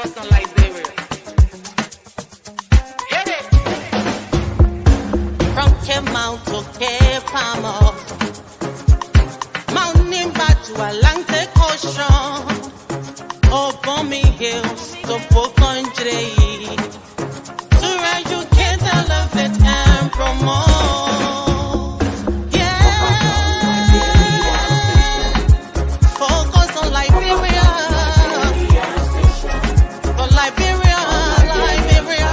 focus on Liberia. Yeah. From Kemau to Cape Palmer, mountain back to Atlantic Ocean, Obomi Hills to Boakai, to educate, elevate, and promote. Yeah, focus on Liberia. For Liberia, Liberia.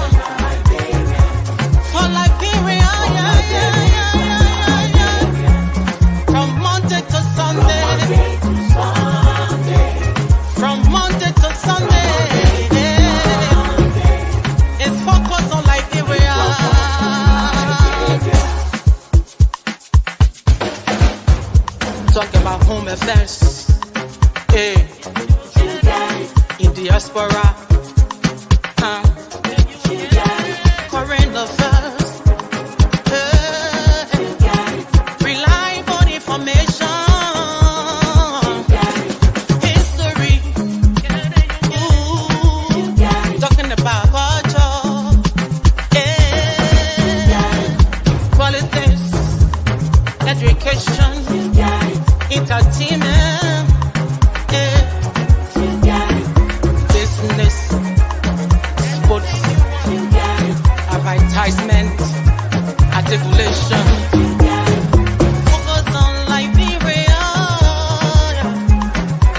For Liberia, yeah, yeah, yeah, yeah, yeah. From Monday to Sunday. From Monday to Sunday. It's focus on Liberia. Talk about home affairs. Hey. In diaspora. Foreign affairs. Reliable information. History. Ooh. Talking about culture. Politics. Education. Entertainment. Business. Sports. Advertisement. Articulation. Focus on Liberia.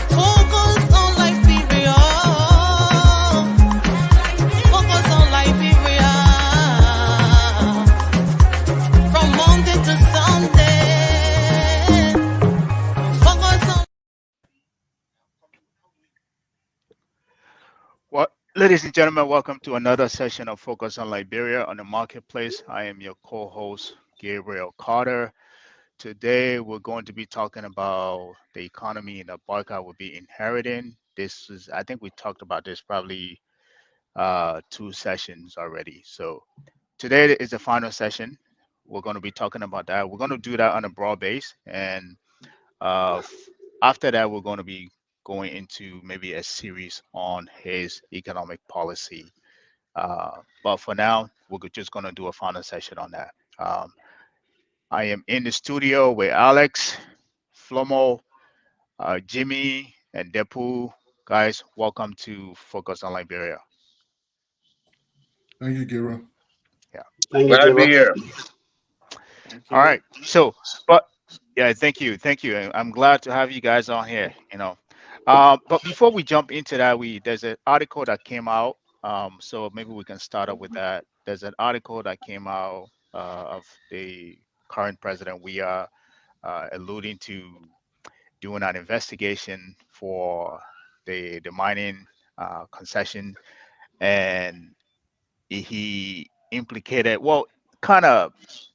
Focus on Liberia. Focus on Liberia. From Monday to Sunday. Focus on. Well, ladies and gentlemen, welcome to another session of Focus on Liberia on the Marketplace. I am your co-host, Gabriel Carter. Today, we're going to be talking about the economy that Boakai will be inheriting. This is, I think we talked about this probably two sessions already. So today is the final session. We're going to be talking about that. We're going to do that on a broad base. And uh, f- after that, we're going to be going into maybe a series on his economic policy. But for now, we're just going to do a final session on that. I am in the studio with Alex, Flomo, Jimmy, and Depu. Guys, welcome to Focus on Liberia. Thank you, Gabriel. Yeah. Thank you, Glad to be Gabriel. here. All right. So, but yeah, thank you, thank you. I'm glad to have you guys on here. But before we jump into that, there's an article that came out. So maybe we can start up with that. There's an article that came out of the current president, Weah, alluding to doing an investigation for the mining concession, and he implicated, well, kind of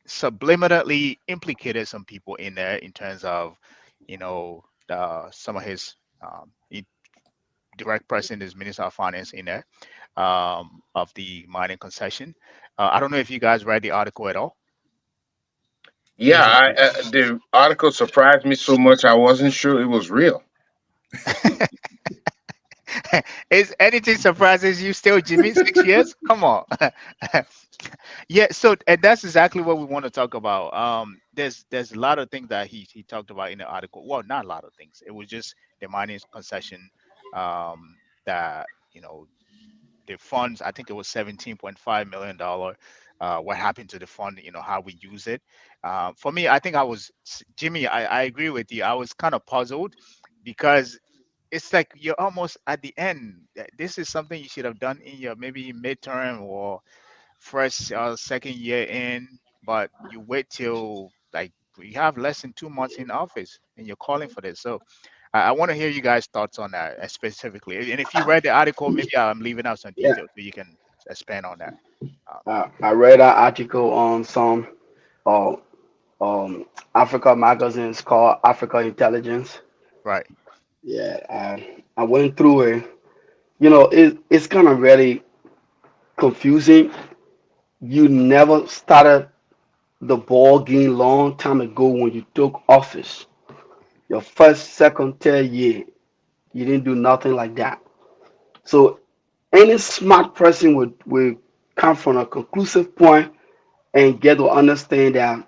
subliminally implicated some people in there in terms of, some of his direct person is Minister of Finance in there, of the mining concession. I don't know if you guys read the article at all. Yeah, Yes, I did. the article surprised me so much I wasn't sure it was real. Is anything surprises you still, Jimmy? 6 years? Come on. Yeah, so and that's exactly what we want to talk about. There's a lot of things that he talked about in the article. Well, not a lot of things. It was just the mining concession, that the funds. I think it was $17.5 million. What happened to the fund? How we use it. For me, I think Jimmy. I agree with you. I was kind of puzzled because it's like you're almost at the end. This is something you should have done in your maybe midterm or first second year in, but you wait till like you have less than 2 months in office and you're calling for this. So I want to hear you guys' thoughts on that specifically. And if you read the article, maybe I'm leaving out some Yeah, details so you can expand on that. Uh, I read an article on some uh, Africa magazines called Africa Intelligence. right. Yeah, I went through it. It's kind of really confusing. You never started the ball game long time ago when you took office. Your first, second, third year, you didn't do nothing like that. So Any smart person would come from a conclusive point and get to understand that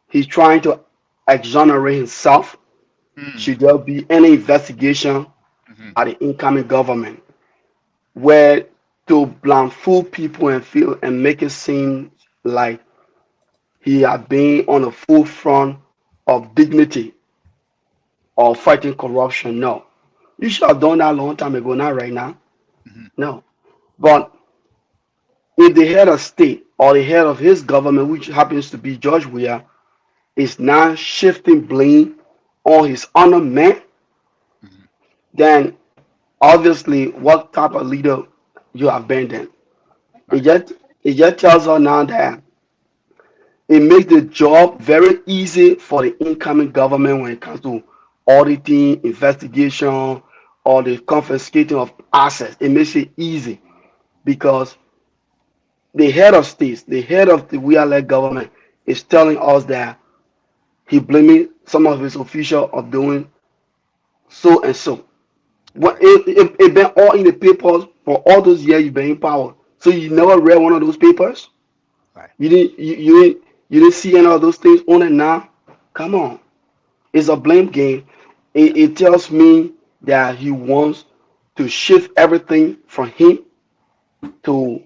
he's trying to exonerate himself Mm, should there be any investigation hmm. by the incoming government, where to blindfold people and feel and make it seem like he had been on the forefront of dignity or fighting corruption. No. You should have done that a long time ago, not right now. Hmm. No. But if the head of state or the head of his government, which happens to be George Weah, is now shifting blame on his honor man, Hmm. then obviously what type of leader you have been then. It Right. just it just tells us now that it makes the job very easy for the incoming government when it comes to auditing, investigation, or the confiscating of assets. It makes it easy because the head of states, the head of the we led government is telling us that he blaming some of his officials of doing so and so. What Right. it been all in the papers for all those years you've been in power. So you never read one of those papers? Right. You didn't see any of those things on it now? Come on. It's a blame game. It tells me that he wants to shift everything from him to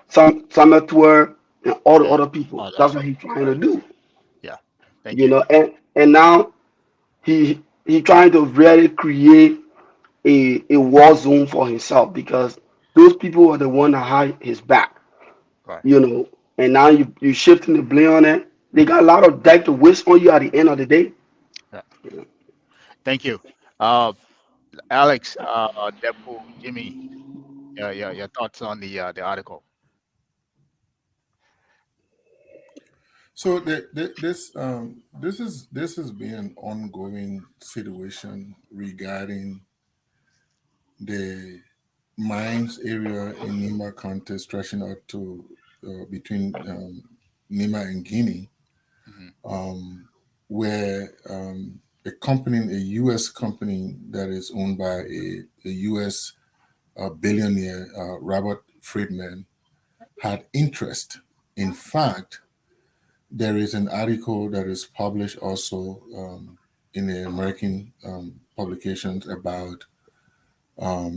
some tour and all the Mm. other people. That's Others. what he's trying to Right. do. Yeah. Thank You you. know, and now he trying to really create a war zone for himself because those people are the one that had his back, Right. you know. And now you shifting the blame on it. They got a lot of deck to waste on you at the end of the day. Yeah. Thank you. Uh, Alex, Depu, Jimmy, your thoughts on the article. So this has been an ongoing situation regarding the mines area in Nima County stretching out to between Nima and Guinea, Hmm. where a company, a U.S. company that is owned by a U.S. Billionaire, Robert Friedman, had interest. In fact, there is an article that is published also in the American publications about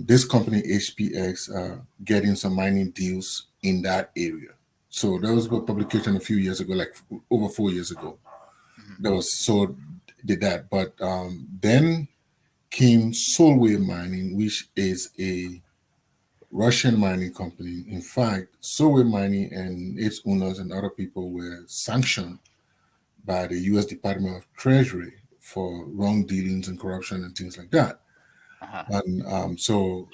this company HPX getting some mining deals in that area. So there was a publication a few years ago, like over 4 years ago. Hmm. That was so did that, but then came Solway Mining, which is a Russian mining company. In fact, Solway Mining and its owners and other people were sanctioned by the U.S. Department of Treasury for wrong dealings and corruption and things like that. Uh-huh. And so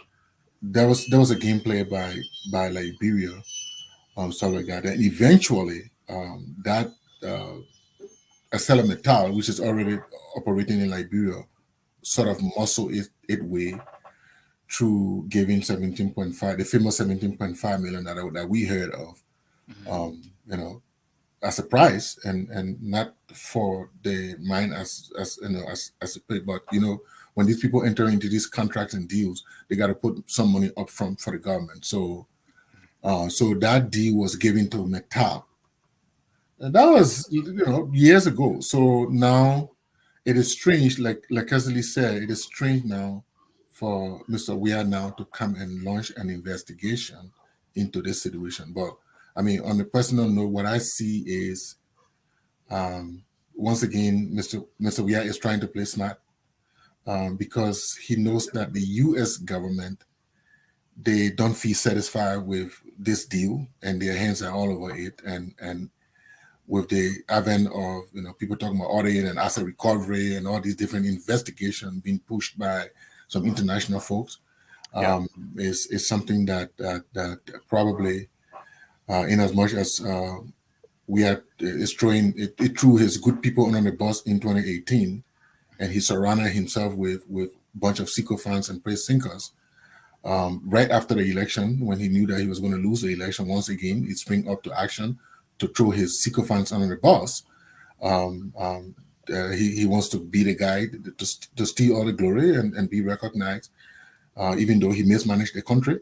there was a gameplay by Liberia, stuff like that. And eventually, that uh, Acela Metal, which is already operating in Liberia, sort of muscle it way through giving 17.5, the famous 17.5 million that we heard of, Hmm. you know, as a price, and not for the mine as you know as a pay, but when these people enter into these contracts and deals, they got to put some money up front for the government. So that deal was given to Metal, and that was years ago. So now it is strange, like Kesley said, it is strange now for Mr. Weah now to come and launch an investigation into this situation. But I mean, on a personal note, what I see is um, once again, Mr. Weah is trying to play smart because he knows that the U.S. government, they don't feel satisfied with this deal and their hands are all over it, and with the advent of people talking about audit and asset recovery and all these different investigations being pushed by some international folks, Yeah. is something that probably in as much as we had is throwing it threw his good people under the bus in 2018, and he surrounded himself with a bunch of sycophants and praise sinkers. Right after the election, when he knew that he was going to lose the election once again, he sprang up to action to throw his sycophants under the bus. Um, um, he wants to be the guy to steal all the glory and be recognized, even though he mismanaged the country.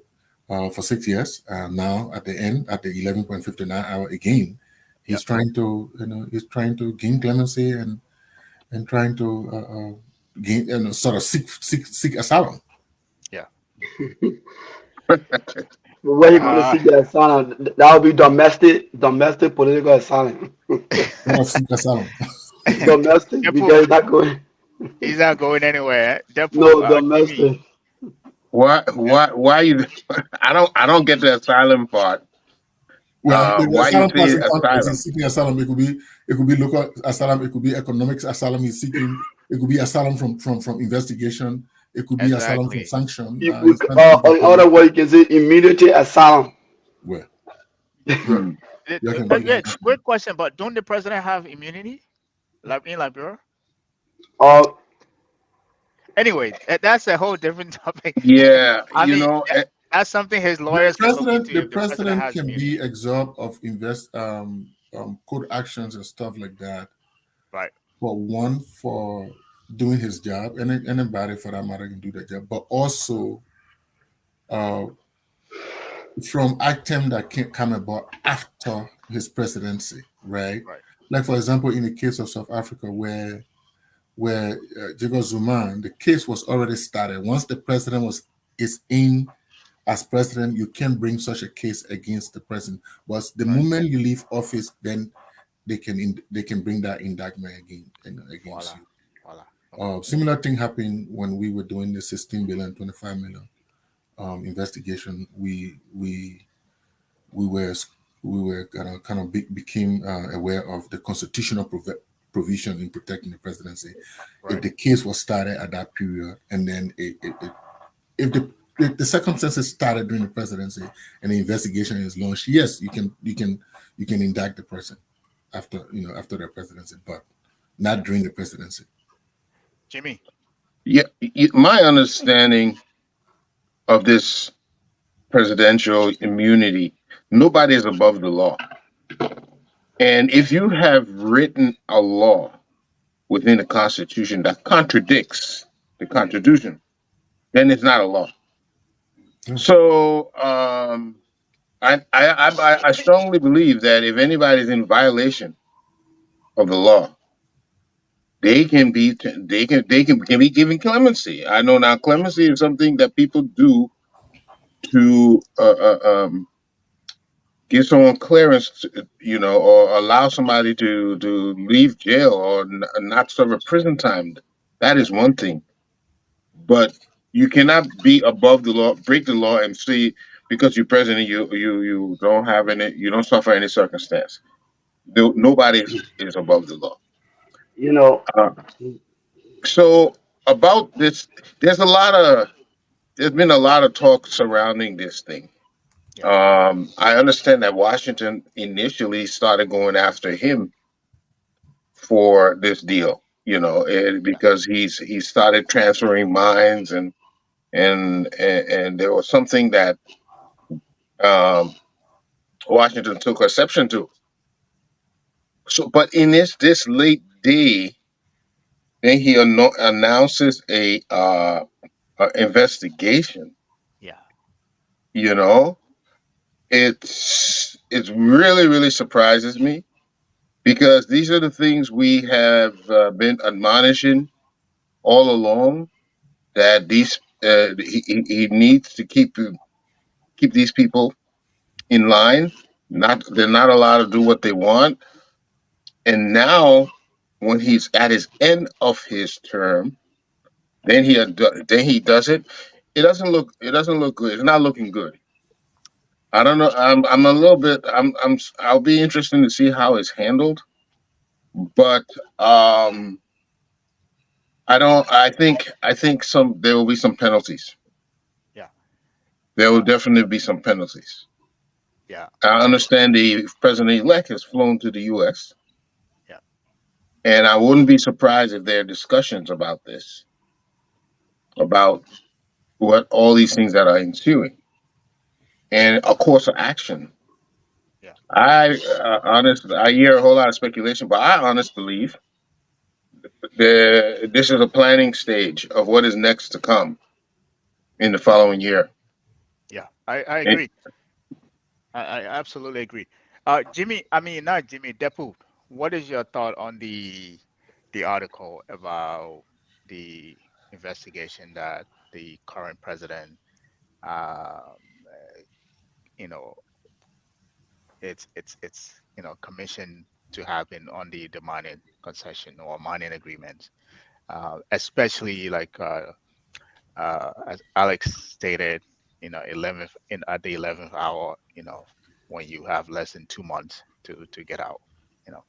for 6 years. Now at the end, at the 11.59 hour again, Yep. he's trying to, he's trying to gain clemency and trying to gain, sort of seek asylum. Yeah. Where he gonna Uh, seek that asylum? That would be domestic political asylum. Not seek asylum. Domestic Deadpool, because not going. he's not going anywhere. Deadpool, No Jimmy. domestic. Why you? I don't get the asylum part. Well, the Why you asylum say process is asylum? he's seeking asylum. It could be local asylum. It could be economics asylum. He's seeking. It could be asylum from investigation. It could be asylum from Exactly. sanction. You, He's trying to seek in other asylum. words, you can say immunity asylum. Where? Yeah, Hmm. you can be Yeah, like that. great question. But don't the president have immunity, like in Liberia? Uh, Anyway, that's a whole different topic. Yeah, I you mean, know, that's something his The lawyers can look president, into the if the president president has can be immunity. absolved of court actions and stuff like that. Right. For doing his job, and anybody for that matter can do that job. But also uh, from item that can come about after his presidency, right? Right. Like for example, in the case of South Africa, where Jacob Zuma, the case was already started. Once the president is in as president, you can bring such a case against the president. But the Right. moment you leave office, then they can bring that indictment again against Voila. you. Voila. Okay. Similar thing happened when we were doing the 16 billion, 25 million investigation. We were became aware of the constitutional provision in protecting the presidency. If Right. the case was started at that period, and then if the circumstances started during the presidency and the investigation is launched, yes, you can indict the president after their presidency, but not Yeah. during the presidency. Jimmy. yeah. My understanding of this presidential immunity, nobody is above the law. And if you have written a law within the Constitution that contradicts the Constitution, then it's not a law. Yeah. So I strongly believe that if anybody's in violation of the law, they can be given clemency. I know now clemency is something that people do to give someone clearance, or allow somebody to leave jail or not serve a prison time. That is one thing, but you cannot be above the law, break the law, and see because you're president, you don't have any, you don't suffer any circumstance. Nobody is above the law. you know, Uh, so about this, there's a lot of there's been a lot of talk surrounding this thing. Yeah. I understand that Washington initially started going after him for this deal, Yeah. because he started transferring mines and there was something that um, Washington took exception to. So, but in this late day, then he announces a investigation. Yeah. You know, it's really surprises me because these are the things we have been admonishing all along that he needs to keep these people in line. Not they're not allowed to do what they want. And now, when he's at his end of his term, then he does it. It doesn't look good. It's not looking good. I don't know. I'm a little bit. I'll be interested to see how it's handled. But I don't. I think there will be some penalties. Yeah. There will Uh, definitely be some penalties. yeah. I understand the president elect has flown to the U.S. Yeah. and I wouldn't be surprised if there are discussions about this, about what all these things that are ensuing, and a course of action. Yeah. I hear a whole lot of speculation, but I honestly believe this is a planning stage of what is next to come in the following year. Yeah. I And agree. I absolutely agree. Jimmy, I mean not Jimmy, Depu. What is your thought on the article about the investigation that the current president, um, you know, it's commissioned to happen on the mining concession or mining agreements, especially like as Alex stated, 11th in at the 11th hour, when you have less than 2 months to get out, you know.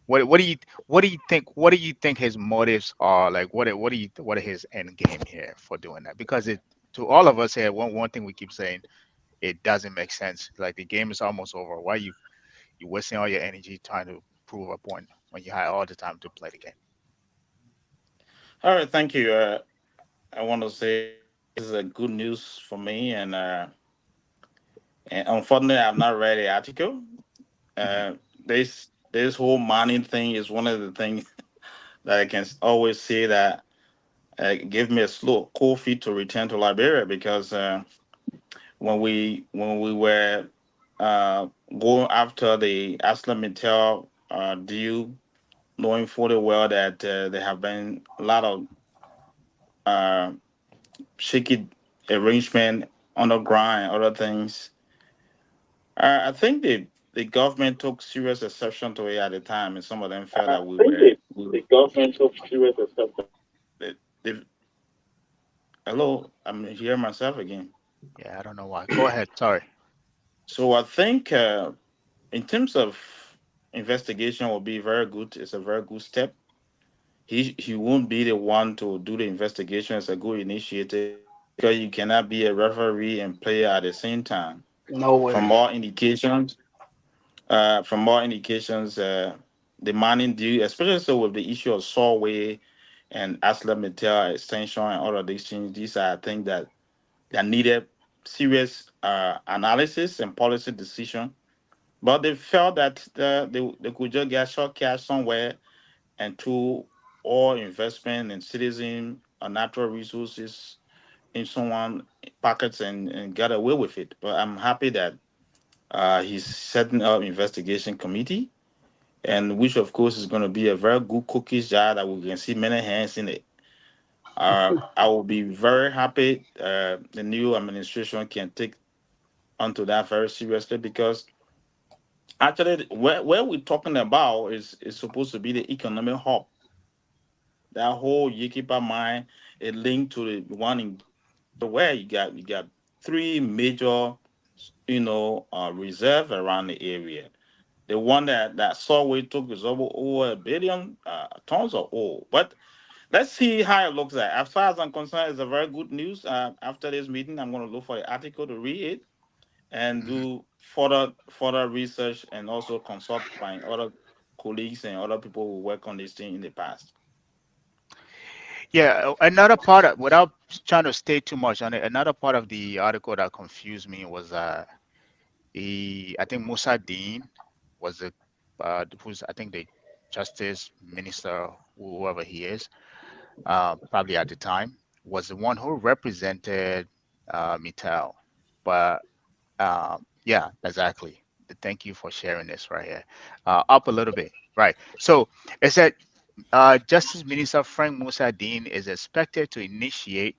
What do you what do you think his motives are? Like what are his end game here for doing that? Because it to all of us here, one thing we keep saying, it doesn't make sense. Like the game is almost over. Why you wasting all your energy trying to prove a point when you had all the time to play the game? All right, thank you. I want to say this is a good news for me, and unfortunately, I've not read the article. Hmm. This whole mining thing is one of the things that I can always say that give me a slow cold feet to return to Liberia because when we were uh, going after the ArcelorMittal deal, knowing fully well that there have been a lot of uh, shaky arrangement underground and other things. I think the government took serious exception to it at the time, and some of them felt I that think the government took serious exception. they, they, hello, I'm hearing myself again. Yeah, I don't know why. Go ahead. Sorry. So I think in terms of investigation will be very good. It's a very good step. He won't be the one to do the investigation. It's a good initiative because you cannot be a referee and player at the same time. No way. From all indications, the mining deal, especially so with the issue of Solway and ArcelorMittal extension and all of these things, these are things that needed serious analysis and policy decision. But they felt that they could just get short cash somewhere and through all investment and citizen natural resources in someone pockets and get away with it. But I'm happy that he's setting up investigation committee, and which of course is going to be a very good cookies jar that we can see many hands in it. I will be very happy the new administration can take onto that very seriously because actually where we're talking about is supposed to be the economic hub. That whole Yikipa mine is linked to the one in where you got three major reserve around the area. The one that Solway took is over a billion tons of oil. But let's see how it looks like. As far as I'm concerned, it's a very good news. After this meeting, I'm going to look for the article to read it and Hmm. do further research and also consult my other colleagues and other people who work on this thing in the past. Yeah, another part of, without trying to stay too much on it, another part of the article that confused me was I think Musa Dean was who's I think the justice minister, whoever he is, probably at the time, was the one who represented Mittal. But yeah, exactly. Thank you for sharing this right here. Up a little bit, right? So it said Justice Minister Frank Musa Dean is expected to initiate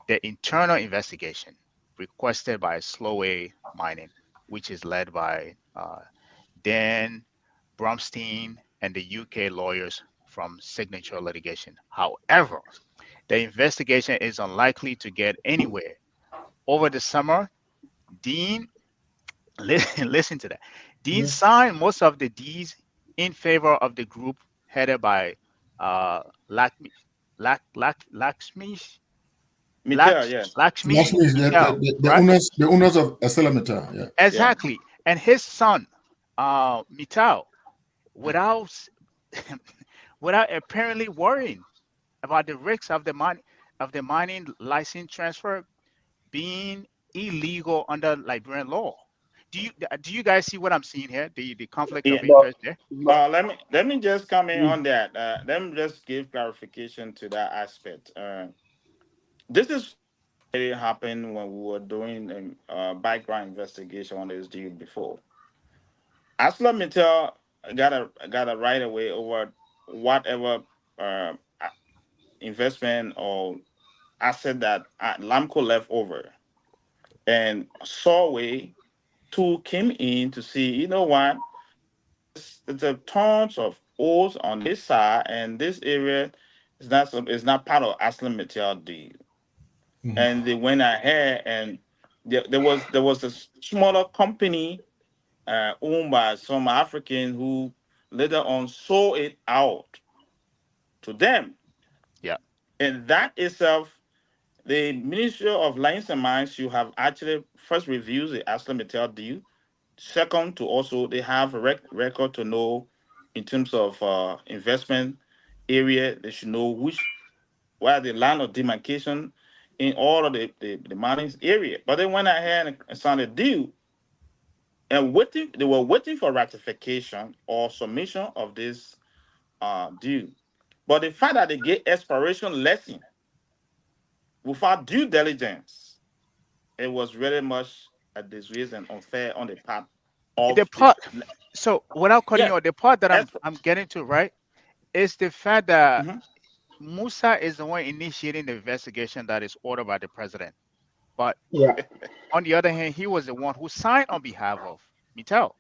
the internal investigation requested by Slowway Mining, which is led by Dan Bromstein and the UK lawyers from Signature Litigation. However, the investigation is unlikely to get anywhere. Over the summer, Dean, listen to that, Dean Mhm. signed most of the deeds in favor of the group headed by Lakshmi, Lakshmi, Mikel, yeah, That's Lakshmi me, Mittal, the right? owners of Accelometer. Yeah. yeah. Exactly. And his son, Mittal, without without apparently worrying about the risks of the mining license transfer being illegal under Liberian law. Do you guys see what I'm seeing here? The conflict Yeah. of interest there. Let me just come in on that. Let me just give clarification to that aspect. This is it happened when we were doing a background investigation on this deal before. ArcelorMittal got a right away over whatever uh, investment or asset that Lamco left over, and Sawway too came in to see. You know what? It's a tons of ores on this side, and this area is not part of ArcelorMittal deal. Mhm. And they went ahead and there was a smaller company owned by some African who later on sold it out to them. Yeah. And that itself, the Ministry of Lands and Mines should have actually first reviewed the ArcelorMittal deal. Second, to also they have a record to know in terms of investment area. They should know where the land of demarcation in all of the mining area. But they went ahead and signed a deal and waiting. They were waiting for ratification or submission of this deal. But the fact that they gave expiration lesson without due diligence, it was very much a disgrace and unfair on the part The of the part. So without cutting you yes. off, the part that Exp- I'm getting to, right, is the fact that mhm. Musa is the one initiating the investigation that is ordered by the president. But Yeah. on the other hand, he was the one who signed on behalf of Mittal.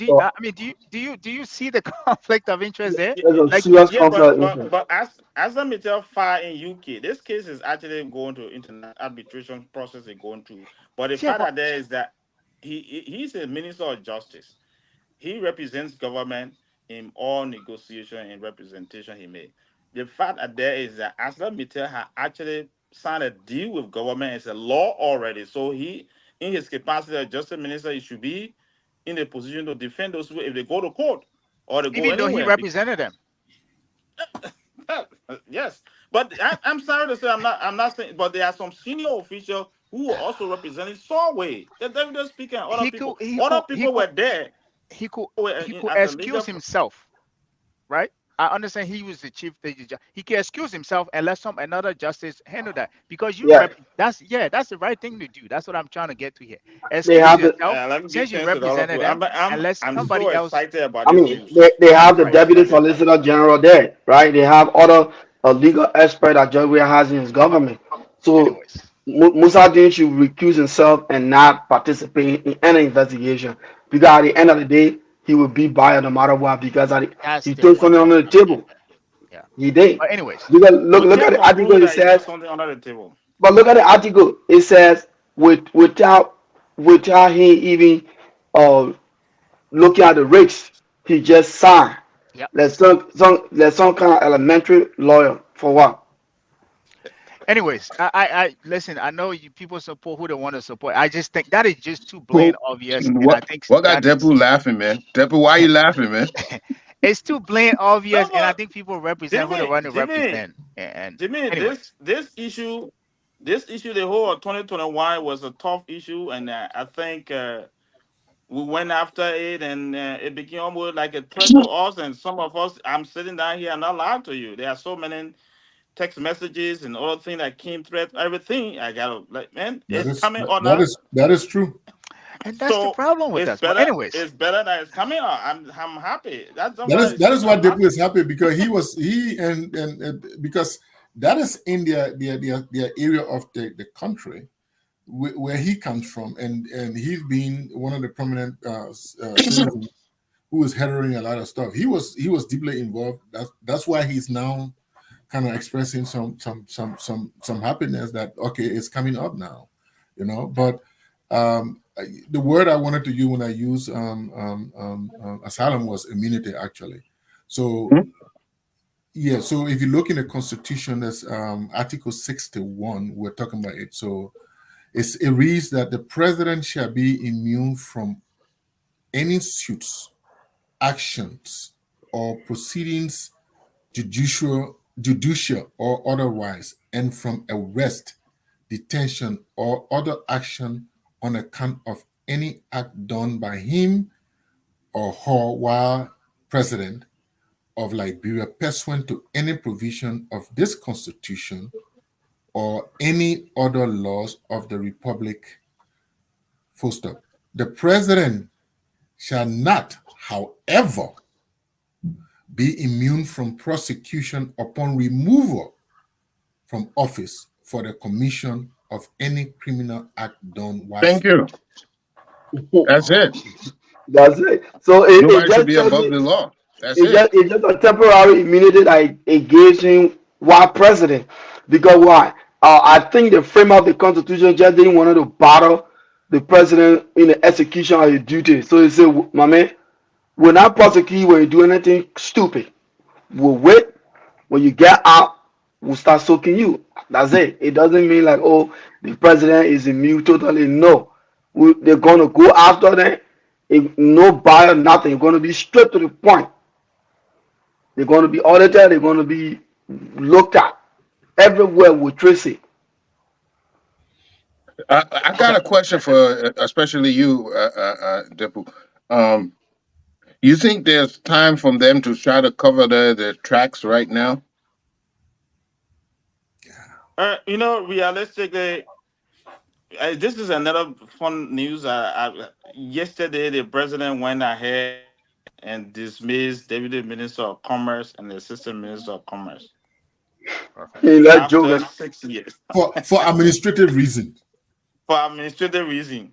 So I mean, do you see the conflict of interest there? Yeah, there's a Like, serious yeah, conflict but of but interest. but as the Mittel file in UK, this case is actually going to international arbitration process. Is going to, but the yeah, fact but that there is that he's a minister of justice. He represents government in all negotiation and representation he made. The fact that there is that Aslam Mittel had actually signed a deal with government is a law already. So he, in his capacity as justice minister, he should be in a position to defend those people if they go to court or they go even though he anywhere. represented them, Yes, but I'm sorry to say I'm not saying, but there are some senior officials who were also representing Solway. They're just speaking. he could he Other could he people could were there he could he could as a major. excuse himself, right? I understand he was the chief. He can excuse himself and let some another justice handle that because Yeah, that's the right thing to do. That's what I'm trying to get to here. they Excuse have the. yourself Let me give since you chance to the other represented people. them and let I'm so somebody else. excited about I this mean, news. they I'm have the so Right. deputy excited. solicitor general there, right? They have other legal expert that George Weah has in his government. So Anyways, Musa Din should recuse himself and not participate in any investigation because at the end of the day, he will be fired no matter what because that's he the took point something that I'm under the trying to get table. there. Yeah. He did. But anyways, Because You look at can't the article. conclude It that he took says, something under the table. but look at the article. It says without him even uh looking at the rates, he just signed. yeah. There's some kind of elementary lawyer for what? Anyways, I listen. I know you people support who they want to support. I just think that is just too Who? blatant obvious, and I What? think What got that is Depu laughing, man? Depu, why you laughing, man? it's too blatant No, obvious, and I but think people represent who they Jimmy, want to Jimmy, represent. And Jimmy, anyways, this issue, the whole of 2021 was a tough issue, and I think we went after it, and it became almost like a threat to us. And some of us, I'm sitting down here, and not lying to you. There are so many text messages and other things that came threat, everything. I got like, man, That it's is coming or that not. is that is true. and that's the So problem with it's us. But better. anyways, It's better that it's coming out. I'm happy. That's That somebody. is what I'm Depu happy. is happy because he and because that is in their area of the country where he comes from, and he's been one of the prominent citizens who is hearing a lot of stuff. He was deeply involved. That's why he's now kind of expressing some happiness that okay, it's coming up now, But the word I wanted to use when I use asylum was immunity, actually. So yeah, so if you look in the Constitution, there's Article 61. We're talking about it. So it reads that the president shall be immune from any suits, actions, or proceedings, judicial or otherwise, and from arrest, detention, or other action on account of any act done by him or her while president of Liberia pursuant to any provision of this constitution or any other laws of the Republic. Full stop. The president shall not, however, be immune from prosecution upon removal from office for the commission of any criminal act done while. Thank you. That's it. That's it. So it Nobody should just be tells above you the law. That's it. it's just a temporary immunity that it gives him while president. Because why? I think the frame of the constitution just didn't want to bother the president in the execution of his duty. So he said, my man, we'll not prosecute you when you do anything stupid. We'll wait. When you get out, we'll start soaking you. That's it. It doesn't mean like, oh, the president is immune totally. No. They're going to go after them. No bias, nothing. You're going to be straight to the point. They're going to be audited. They're going to be looked at everywhere with Tracy. I got a question for especially you, Depu. Um, you think there's time for them to try to cover the tracks right now? Realistically, this is another fun news. Yesterday, the president went ahead and dismissed Deputy Minister of Commerce and the Assistant Minister of Commerce Perfect. He let after Joe. 6 years For administrative reasons. for administrative reason.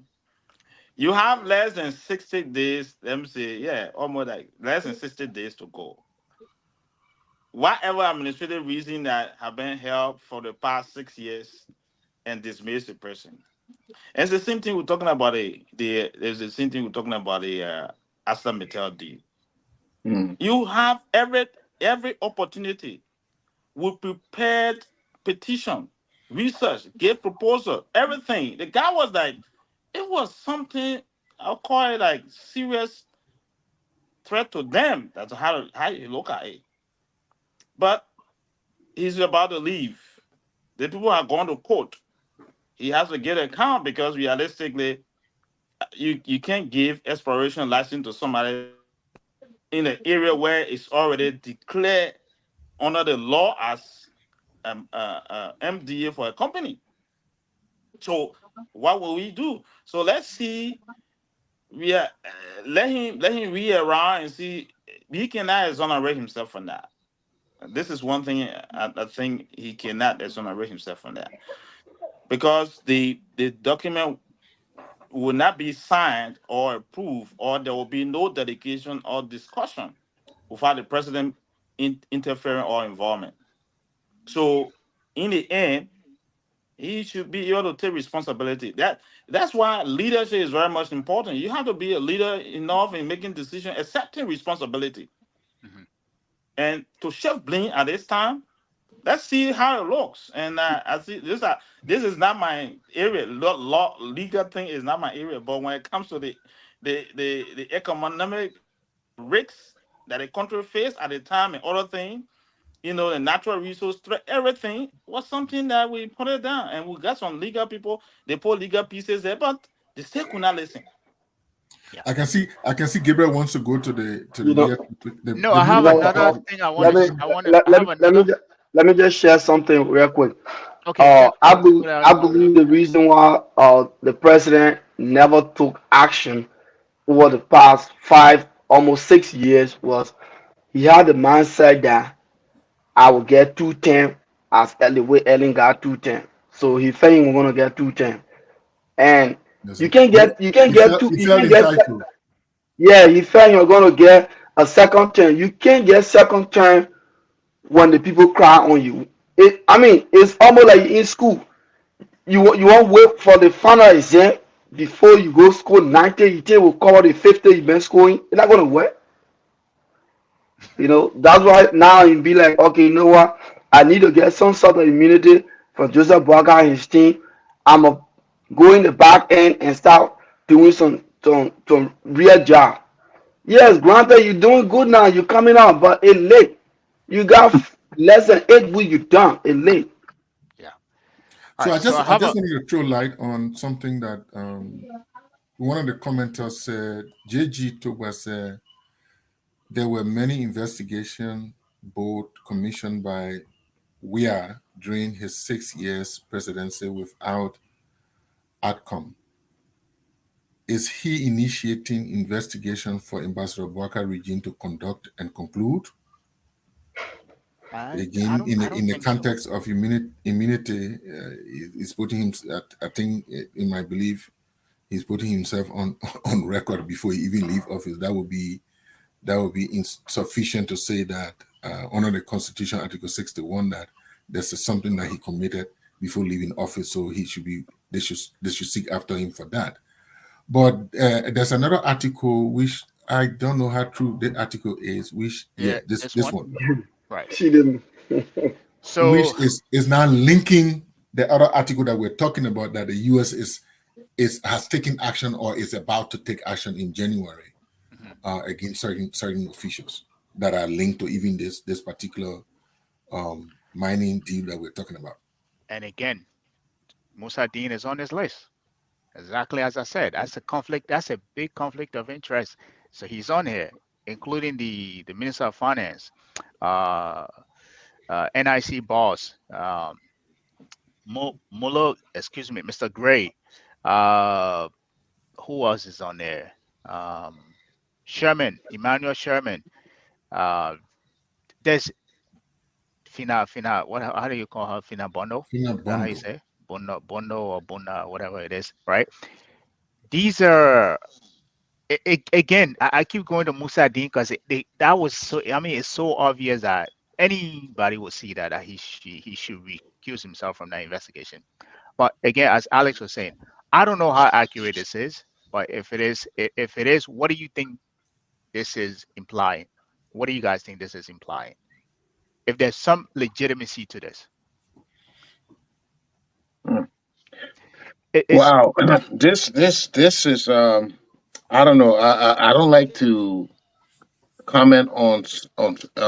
You have less than 60 days. Let me say, yeah, almost like less than 60 days to go. Whatever administrative reason that have been held for the past 6 years and dismiss the person. And it's the same thing we're talking about there's the same thing we're talking about the Aston Metal deal. Mm. You have every opportunity. We prepared petition, research, gave proposal, everything. The guy was like, it was something I'll call it like serious threat to them. That's how you look at it. But he's about to leave. The people are going to court. He has to get account because realistically, you can't give exploration license to somebody in an area where it's already declared under the law as MDA for a company. So what will we do? So let's see. We are, let him read around and see. He cannot exonerate himself from that. This is one thing I think he cannot exonerate himself from that because the document will not be signed or approved, or there will be no dedication or discussion without the president interfering or involvement. So in the end, he should be able to take responsibility. That's why leadership is very much important. You have to be a leader enough in making decisions, accepting responsibility, Mhm. and to shift blame at this time. Let's see how it looks. And I see this. This is not my area. Law legal thing is not my area. But when it comes to the economic risks that the country faced at the time and other things, the natural resource threat, everything was something that we put it down. And we got some legal people, they put legal pieces there, but they still could not listen. Yeah. I can see Gabriel wants to go to the You know, legal No, I you have know. another thing I Let want me to. I want to. let, I have let me another. let me just share something real quick. Okay, share. Put it I out. believe the reason why the president never took action over the past 5 almost 6 years was he had the mindset that I will get 210 as the way Ellen got 210. So he felt he was gonna get 210, and Yes, you can't get you can't he get felt two he you felt can't get entitled. yeah, he felt you're gonna get a second turn. You can't get second turn when the people cry on you. I mean, it's almost like in school. You won't wait for the final exam before you go score 90. You think will cover the 50 you've been scoring. It's not gonna work. That's why now you be like, okay, you know what? I need to get some sort of immunity from Joseph Boakai and his team. I'm going to go in the back end and start doing some real job. Yes, granted, you're doing good now. You're coming out, but it's late. You got less than 8 weeks. You're done. It's late. Yeah. All So right. I So just I I have a. just wanted to throw light on something that one of the commenters said. JG told us there were many investigations, both commissioned by Weah, during his 6 years presidency without outcome. Is he initiating investigation for Ambassador Boakai regime to conduct and conclude? Again, I in don't the think so. context of immunity, he's putting him. I think, in my belief, he's putting himself on on record before he even leave office. That would be insufficient to say that under the Constitution, Article 61, that this is something that he committed before leaving office. So he should be. They should seek after him for that. But there's another article which I don't know how true the article is. Which, yeah, Yeah, this this one, one, right? She didn't. which So is now linking the other article that we're talking about, that the U.S. is has taken action or is about to take action in January mhm. against certain officials that are linked to even this particular mining deal that we're talking about. And again, Musa Dean is on this list. Exactly as I said, that's a conflict. That's a big conflict of interest. So he's on here, including the Minister of Finance, uh, NIC boss, excuse me, Mr. Gray. Uh, who else is on there? Um, Sherman, Emmanuel Sherman. Uh, there's Fina. What? How do you call her? Fina Bondo. Fina Is that how you Bondo. say? Bondo or Bunda, whatever it is, right? These are again. I keep going to Musa Dean because that was so. I mean, it's so obvious that anybody would see that he should recuse himself from that investigation. But again, as Alex was saying, I don't know how accurate this is. But if it is, what do you think this is implying? What do you guys think this is implying? If there's some legitimacy to this, Mm. it's Wow, this is I don't know. I don't like to comment on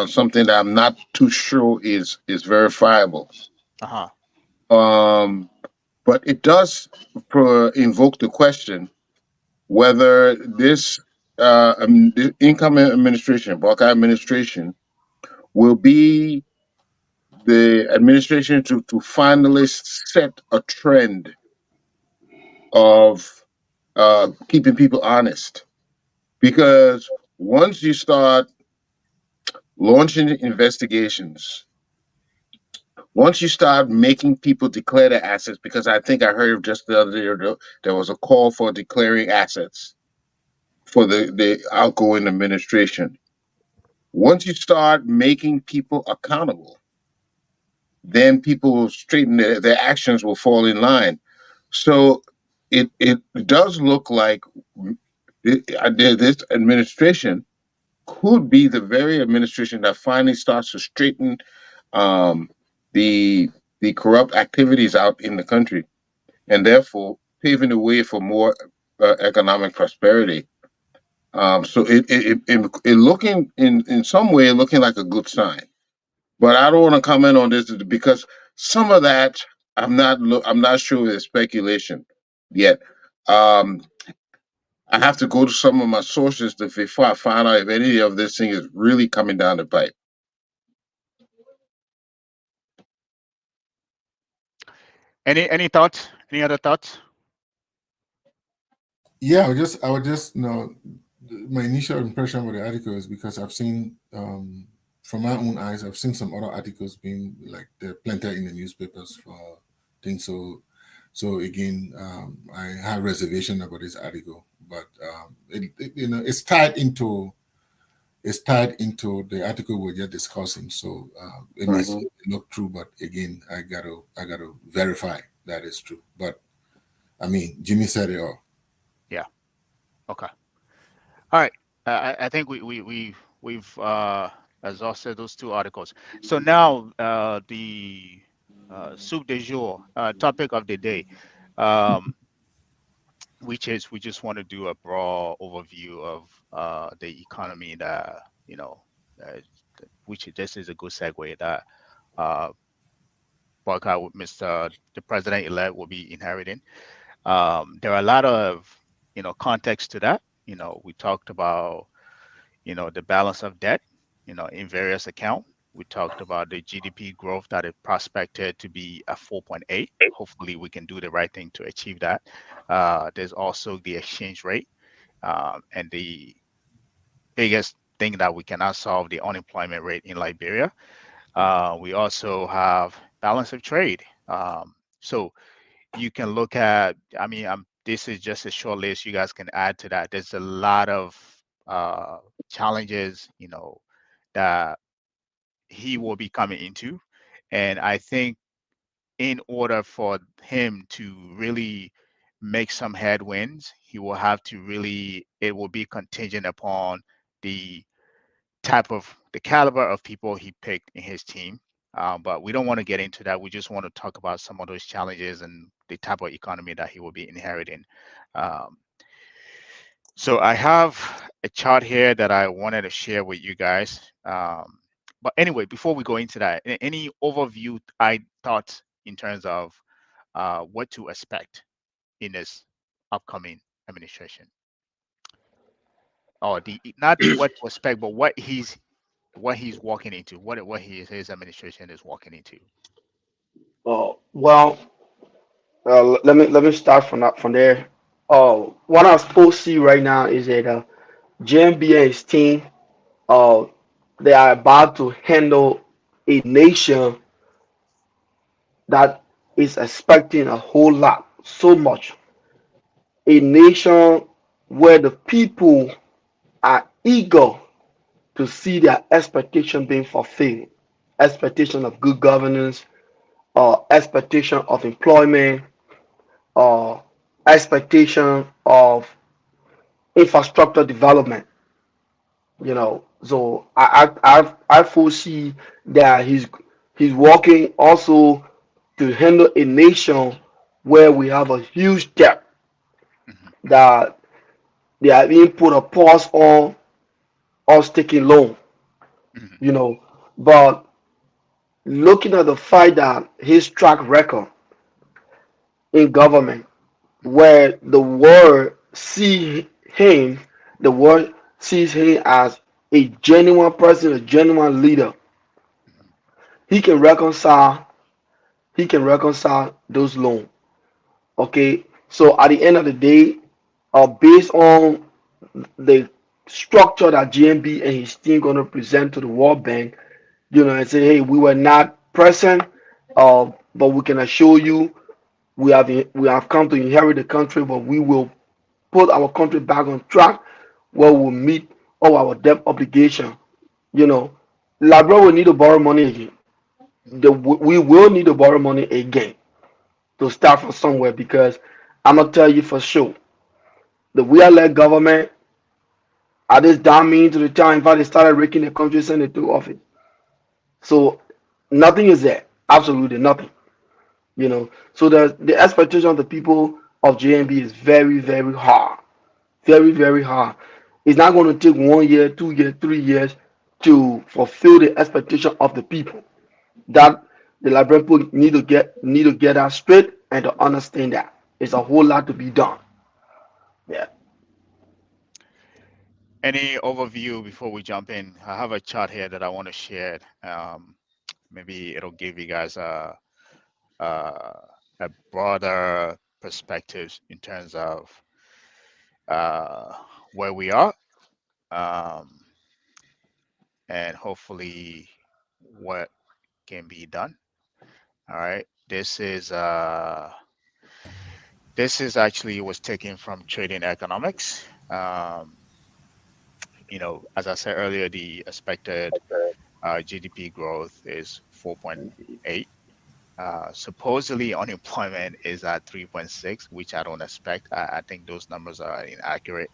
something that I'm not too sure is verifiable. uh-huh. Um, but it does invoke the question whether this the incoming administration, Buckeye administration, will be the administration to finally set a trend of keeping people honest. Because once you start launching investigations, once you start making people declare their assets, because I think I heard just the other day there was a call for declaring assets for the outgoing administration. Once you start making people accountable, then people will straighten their actions will fall in line. So it does look like this administration could be the very administration that finally starts to straighten um, the the corrupt activities out in the country, and therefore paving the way for more economic prosperity. So it looking in some way looking like a good sign. But I don't want to comment on this because some of that I'm not sure it's speculation yet. Um, I have to go to some of my sources before I find out if any of this thing is really coming down the pipe. Any thoughts? Any other thoughts? Yeah, I would just my initial impression with the article is because I've seen from my own eyes, I've seen some other articles being like they're planted in the newspapers for things. So again, I have reservation about this article, but it's tied into the article we're just discussing. So it may Mhm. look true, but again, I gotta verify that is true. But I mean, Jimmy said it all. Yeah. Okay. All right. I think we've exhausted those two articles. So now the soup du jour, topic of the day, um, which is we just want to do a broad overview of the economy that uh, which this is a good segue that uh, Boycott with Mr. the president elect will be inheriting. There are a lot of context to that. We talked about the balance of debt in various account. We talked about the GDP growth that is prospected to be at 4.8. Hopefully, we can do the right thing to achieve that. There's also the exchange rate, and the biggest thing that we cannot solve, the unemployment rate in Liberia. We also have balance of trade. So you can look at, I mean, this is just a short list. You guys can add to that. There's a lot of uh, challenges, that he will be coming into. And I think in order for him to really make some headwinds, he will have to really, it will be contingent upon the the caliber of people he picked in his team. But we don't want to get into that. We just want to talk about some of those challenges and the type of economy that he will be inheriting. Um, so I have a chart here that I wanted to share with you guys. But anyway, before we go into that, any overview thoughts in terms of what to expect in this upcoming administration, or the not what to expect, but what he's walking into, what his administration is walking into. Well, let me start from there. What I'm supposed to see right now is that JMB and his team, uh, they are about to handle a nation that is expecting a whole lot, so much. A nation where the people are eager to see their expectation being fulfilled. Expectation of good governance, expectation of employment, uh, expectation of infrastructure development. So I foresee that he's working also to handle a nation where we have a huge debt Hmm. that they are being put a pause on us taking loan. Hmm. you know but looking at the fact that his track record in government, Hmm. where the world sees him as a genuine person, a genuine leader. Hmm. He can reconcile. He can reconcile those loans. Okay, so at the end of the day, based on the structure that GMB and his team gonna present to the World Bank, and say, hey, we were not present, but we can assure you we have come to inherit the country, but we will put our country back on track where we'll meet all our debt obligation. You know, Labrador will need to borrow money again. We will need to borrow money again to start from somewhere, because I'm gonna tell you for sure, the Weah-led government at this damn mean to the time, in fact, they started raking the country, sending it to office. So nothing is there, absolutely nothing. So the expectation of the people of JMB is very, very hard, very, very hard. It's not going to take 1 year, 2 years, 3 years to fulfill the expectation of the people. That the Liberian people need to get that straight and to understand that it's a whole lot to be done. Yeah. Any overview before we jump in? I have a chart here that I want to share. Maybe it'll give you guys uh, a broader perspective in terms of uh, where we are, um, and hopefully what can be done. All right. This is actually was taken from Trading Economics. As I said earlier, the expected GDP growth is 4.8. Supposedly unemployment is at 3.6, which I don't expect. I think those numbers are inaccurate.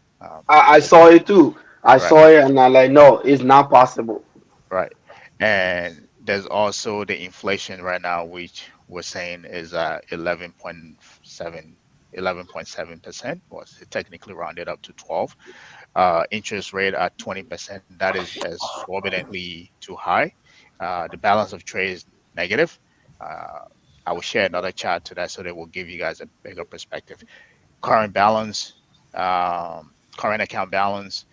I Because saw it too. I right, saw it and I like, no, it's not possible. right, and there's also the inflation right now, which we're saying is 11.7%, was technically rounded up to 12. Interest rate at 20%, that is exorbitantly too high. The balance of trade is negative. Uh, I will share another chart to that so that will give you guys a bigger perspective. Current balance, current account balance,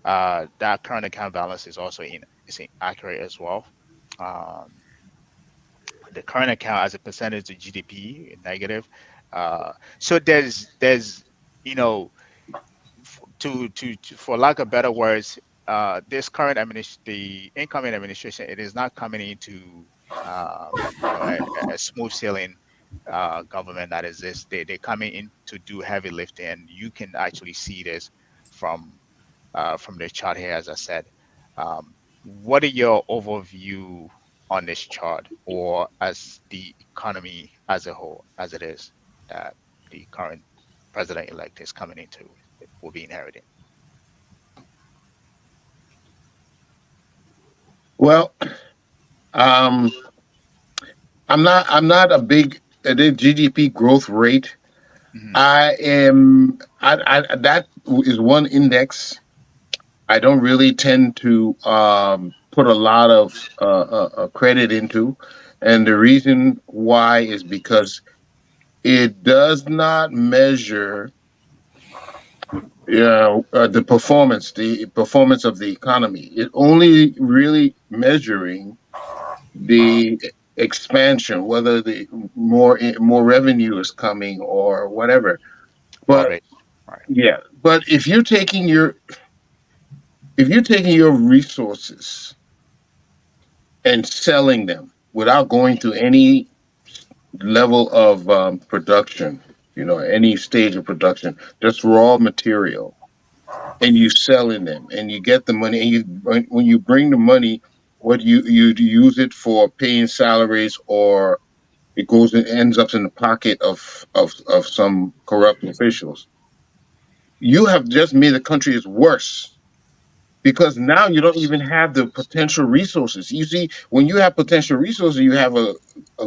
that current account balance is also is inaccurate as well. Um, the current account as a percentage of GDP negative. So there's you know for lack of better words, this current the incoming administration, it is not coming into a smooth sailing government that is this. They're coming in to do heavy lifting, and you can actually see this from from the chart here, as I said. What are your overview on this chart, or as the economy as a whole, as it is, that the current president-elect is coming into, will be inheriting? Well, um, I'm not a big the GDP growth rate. Hmm. I am that is one index I don't really tend to put a lot of credit into, and the reason why is because it does not measure the performance of the economy. It only really measuring the expansion, whether the more revenue is coming or whatever. Broad But rate, right? yeah, but if you're taking your resources and selling them without going to any level of production, any stage of production, just raw material, and you selling them, and you get the money, and when you bring the money, what you use it for paying salaries, or it ends up in the pocket of some corrupt officials. You have just made the country is worse because now you don't even have the potential resources. You see, when you have potential resources, you have a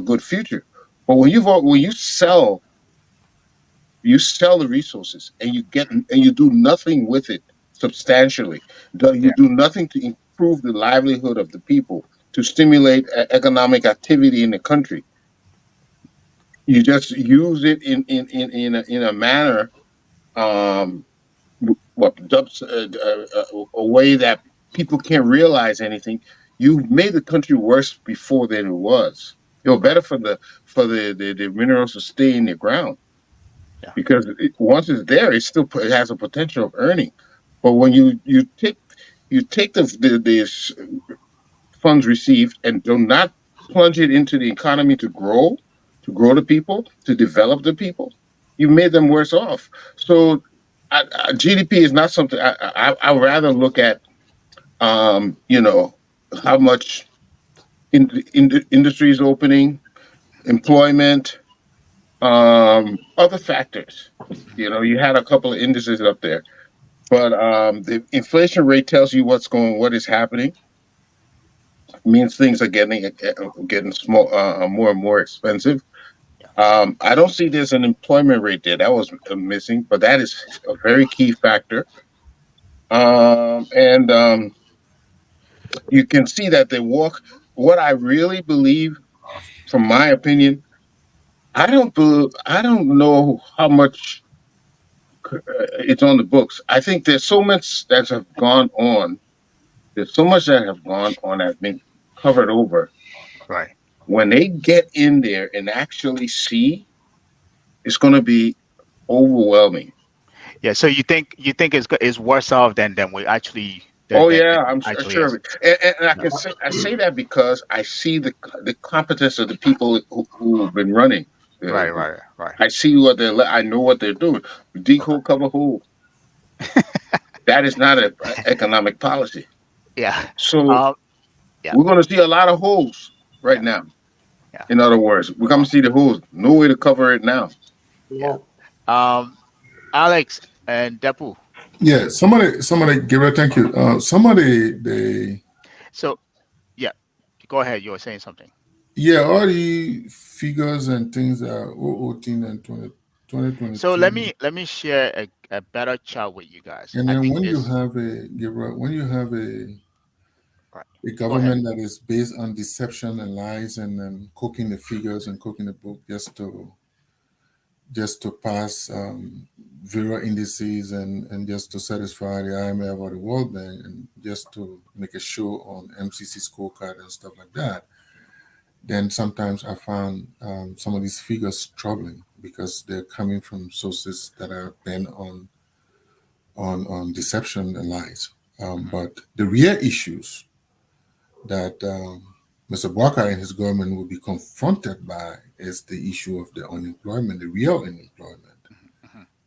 good future. But when you sell the resources and you do nothing with it substantially. You Yeah, do nothing to improve the livelihood of the people, to stimulate economic activity in the country. You just use it in a manner, um, a way that people can't realize anything. You've made the country worse before than it was. You're right. better the minerals to stay in the ground Yeah, because once it's there, it has a potential of earning. But when you take the funds received and do not plunge it into the economy to grow the people, to develop the people, you made them worse off. So GDP is not something I would rather look at. How much industry is opening, employment, other factors. mhm, You had a couple of indices up there, but the inflation rate tells you what is happening. It means things are getting small, more and more expensive. yeah, I don't see there's an employment rate there. That was missing, but that is a very key factor. And you can see that they walk. What I really believe, from my opinion, I don't know how much it's on the books. I think there's so much that have gone on. There's so much that have gone on that's been covered over. right. When they get in there and actually see, it's going to be overwhelming. Yeah. So you think it's worse off than we actually Oh than yeah, it I'm actually sure of is. it, and Yeah. I say that because I see the competence of the people who've been running. Right. Uh, Right. Right. I see I know what they're doing. Dig hole, cover hole. That is not an economic policy. Yeah. So Um. Yeah. we're going to see a lot of holes right Yeah. now. Yeah. In other words, we're going to see the holes. No way to cover it now. Yeah. Yeah. Um. Alex and Depu. Yeah, somebody, Gabriel, thank you. Somebody, they, So yeah, go ahead. You were saying something. yeah, all the figures and things are 018 and 20 So 2022. let me share a better chart with you guys. And I then think when you this. have Gabriel, when you have Right. a Go ahead. government that is based on deception and lies and then cooking the figures and cooking the book just to just to pass various indices and just to satisfy the IMF or the World Bank and just to make a show on MCC scorecard and stuff like that, then sometimes I found some of these figures troubling because they're coming from sources that are bent on deception and lies. But the real issues that Mr. Boakai and his government will be confronted by is the issue of the unemployment, the real unemployment,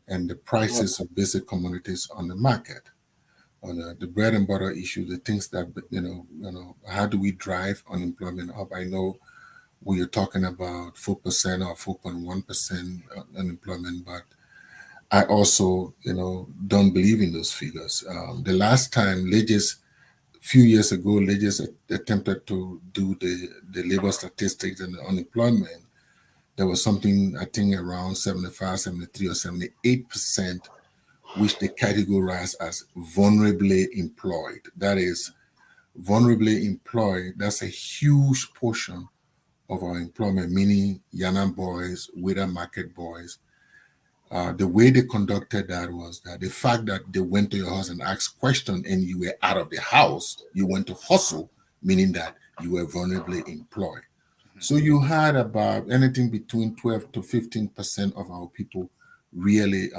and the Right. prices of basic commodities on the market, on the bread and butter issue, the things that how do we drive unemployment up? I know we are talking about 4% or 4.1% unemployment, but I also don't believe in those figures. The last time Legis few years ago, Legis attempted to do the labor statistics and the unemployment. There was something, I think, around 75, 73, or 78%, which they categorize as vulnerably employed. That is, vulnerably employed, that's a huge portion of our employment, meaning Yana boys, Weah market boys. The way they conducted that was that the fact that they went to your house and asked questions and you were out of the house, you went to hustle, meaning that you were vulnerably employed. So you had about anything between 12 to 15% of our people really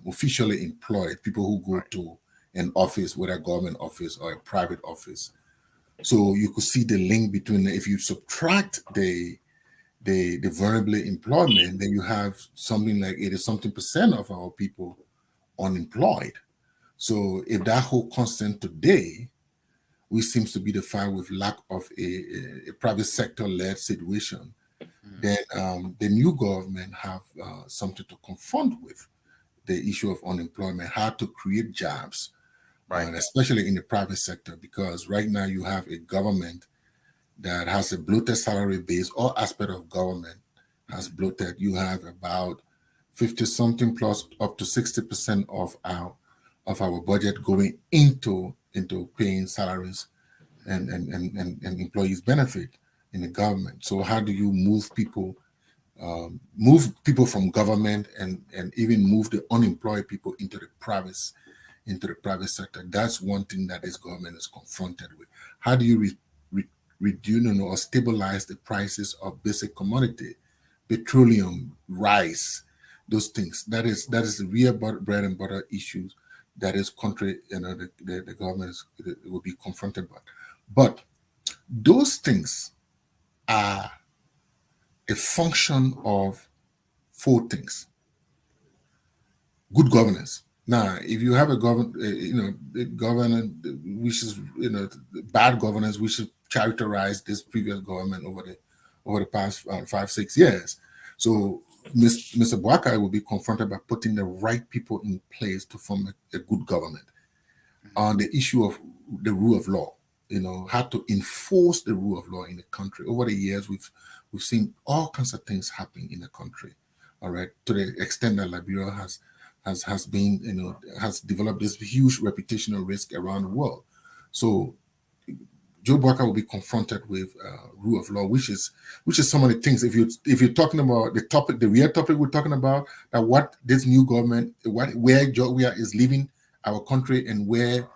officially employed, people who go Right. to an office, whether a government office or a private office. So you could see the link between, if you subtract the vulnerable employment, then you have something like 80 something percent of our people unemployed. So if that whole constant today, which seems to be defined with lack of a private sector led situation, then the new government have something to confront with the issue of unemployment, how to create jobs, Right. especially in the private sector, because right now you have a government that has a bloated salary base. All aspect of government has bloated. You have about 50 something plus up to 60% of our budget going into paying salaries and employees benefit in the government. So how do you move people from government and even move the unemployed people into the private sector? That's one thing that this government is confronted with. How do you reduce or stabilize the prices of basic commodity, petroleum, rice, those things? That is the real bread and butter issues that is country, the government will be confronted with. But those things are a function of four things: good governance. Now, if you have a government which is bad governance, which should characterize this previous government over the past 5 6 years. So, Mr. Boakai will be confronted by putting the right people in place to form a good government on the issue of the rule of law. How to enforce the rule of law in the country. Over the years, we've seen all kinds of things happen in the country. All right, to the extent that Liberia has been, has developed this huge reputational risk around the world. So Joe Barker will be confronted with rule of law, which is some of the things. If you're talking about the topic, the real topic we're talking about, that what this new government, where Georgia is leaving our country and where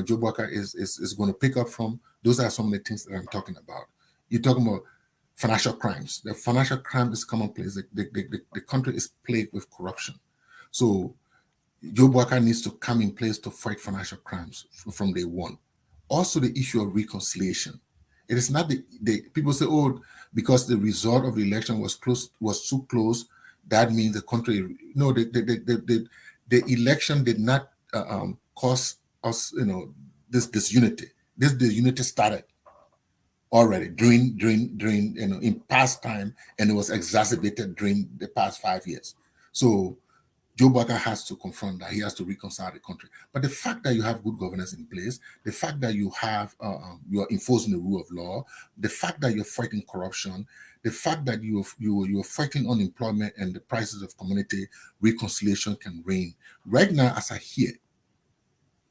Joe Barker is going to pick up from, those are some of the things that I'm talking about. You're talking about financial crimes. The financial crime is commonplace. The country is plagued with corruption. So Joe Boakai needs to come in place to fight financial crimes from day one. Also, the issue of reconciliation. It is not the people say, oh, because the result of the election was too close, that means the country. No, the election did not cause us, this unity. The unity started already during in past time, and it was exacerbated during the past 5 years. So Joe Barker has to confront that. He has to reconcile the country. But the fact that you have good governance in place, the fact that you have you are enforcing the rule of law, the fact that you're fighting corruption, the fact that you're fighting unemployment and the prices of commodity, reconciliation can reign. Right now, as I hear,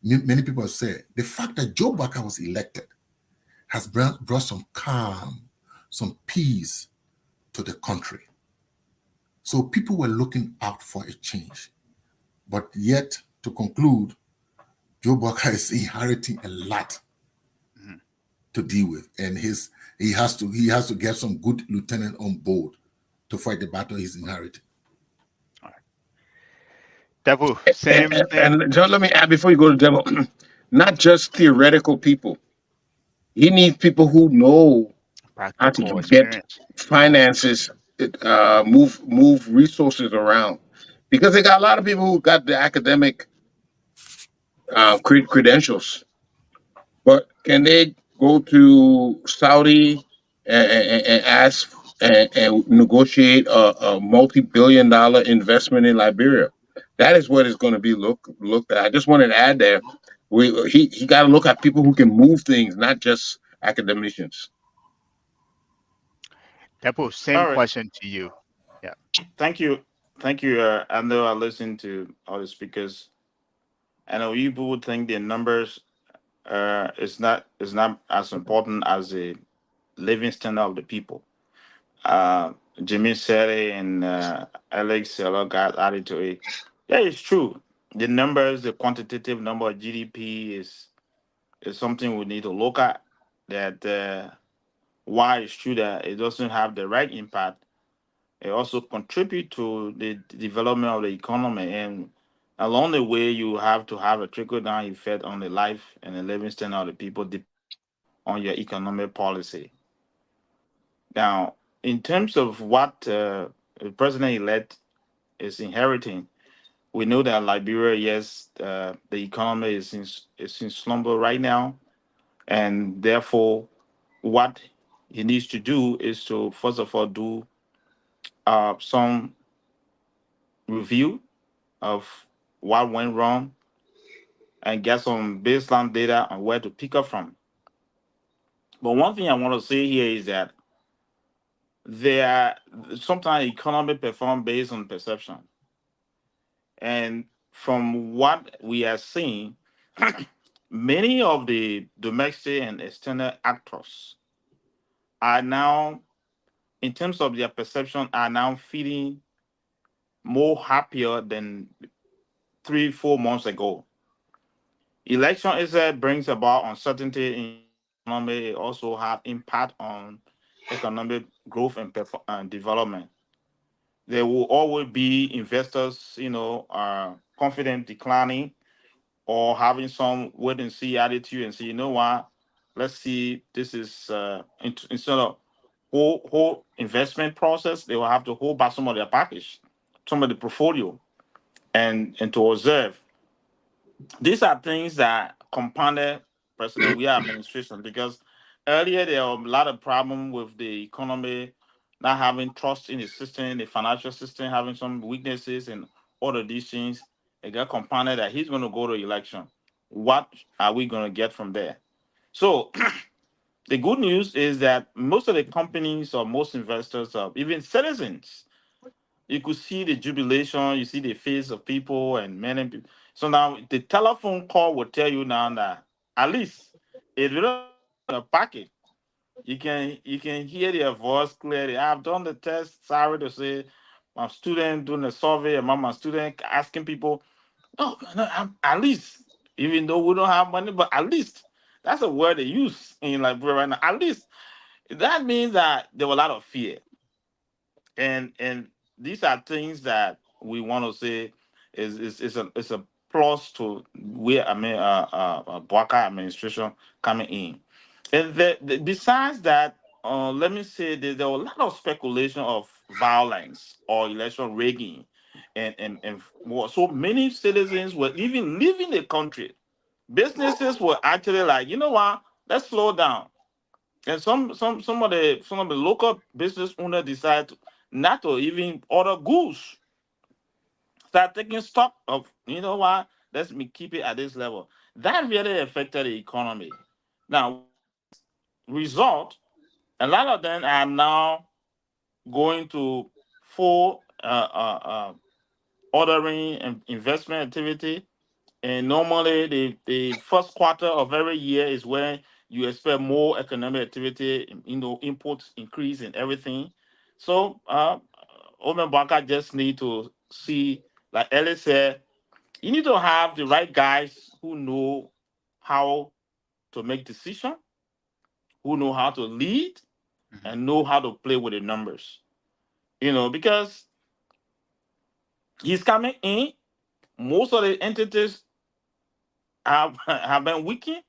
many people have said the fact that Joe Barker was elected has brought some calm, some peace to the country. So people were looking out for a change. But yet, to conclude, Joe Bucker is inheriting a lot Mhm. to deal with, and he has to get some good lieutenant on board to fight the battle he's inheriting. All right. Debu, same thing. And John, let me add before you go to demo, not just theoretical people. He needs people who know how to Practical get experience. Yes. finances, move resources around, because they got a lot of people who got the academic credentials, but can they go to Saudi and ask and negotiate a multi-billion-dollar investment in Liberia? That is what is going to be looked at. I just wanted to add there. He got to look at people who can move things, not just academicians. Debu, same All right. question to you. Yeah. Thank you. Thank you. I know I listened to all the speakers. I know you people would think the numbers is not as important as the living standard of the people. Uh, Jimmy said it, and Alex a lot got added to it. Yeah, it's true. The numbers, the quantitative number of GDP is something we need to look at. That why it's true that it doesn't have the right impact. It also contribute to the development of the economy, and along the way, you have to have a trickle down effect on the life and the living standard of the people on your economic policy. Now, in terms of what the president elect is inheriting, we know that Liberia, yes, the economy is in slumber right now, and therefore, what he needs to do is to first of all do some review of what went wrong and get some baseline data on where to pick up from. But one thing I want to say here is that there sometimes economy perform based on perception, and from what we are seeing, many of the domestic and external actors are now, in terms of their perception, are now feeling more happier than 3 4 months ago. Election itself brings about uncertainty in the economy. It also have impact on economic growth and development. There will always be investors, confident declining or having some wait and see attitude and say, you know what, let's see, this is instead of whole investment process, they will have to hold back some of their package, some of the portfolio, and to observe. These are things that compounded President Weah administration, because earlier there were a lot of problem with the economy, not having trust in the system, the financial system having some weaknesses, and all of these things. It got compounded that he's going to go to election. What are we going to get from there? So the good news is that most of the companies or most investors or even citizens, you could see the jubilation, you see the face of people and many people. So now the telephone call will tell you now that at least if you don't have money in your pocket, you can hear their voice clearly. I've done the test, sorry to say, my student doing a survey among my student asking people, oh no, at least, even though we don't have money, but at least that's a word they use in Liberia right now. At least that means that there was a lot of fear, and these are things that we want to say is a plus to where Boakai administration coming in. And besides that, let me say that there were a lot of speculation of violence or election rigging, and so many citizens were even leaving the country. Businesses were actually like, you know what, let's slow down, and some of the local business owners decide not to even order goods, start taking stock of, you know what, let's me keep it at this level. That really affected the economy. Now, result, a lot of them are now going to full ordering and investment activity. And normally, the first quarter of every year is when you expect more economic activity, imports increase and everything. So Omen Banka just need to see, like Ellie said, you need to have the right guys who know how to make decision, who know how to lead, Mhm. and know how to play with the numbers. Because he's coming in, most of the entities have been weakened.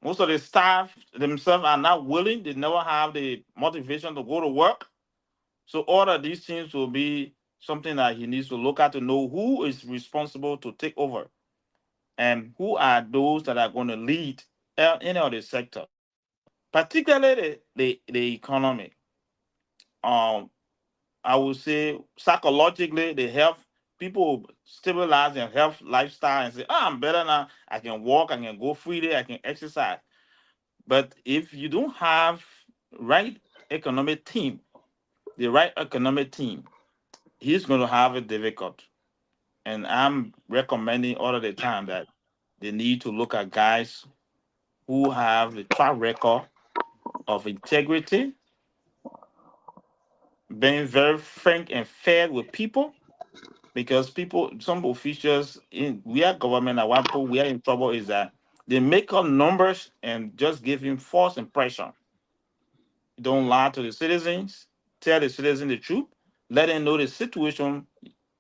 Most of the staff themselves are not willing. They never have the motivation to go to work. So all of these things will be something that he needs to look at to know who is responsible to take over and who are those that are going to lead any of the sector, particularly the economy. Um, I would say psychologically, the health people stabilize their health lifestyle and say, "Oh, I'm better now. I can walk. I can go freely. I can exercise." But if you don't have right economic team, the right economic team, he's going to have it difficult. And I'm recommending all of the time that they need to look at guys who have the track record of integrity, being very frank and fair with people. Because people, some officials in we are government at one point, we are in trouble is that they make up numbers and just give him false impression. Don't lie to the citizens, tell the citizen the truth, let them know the situation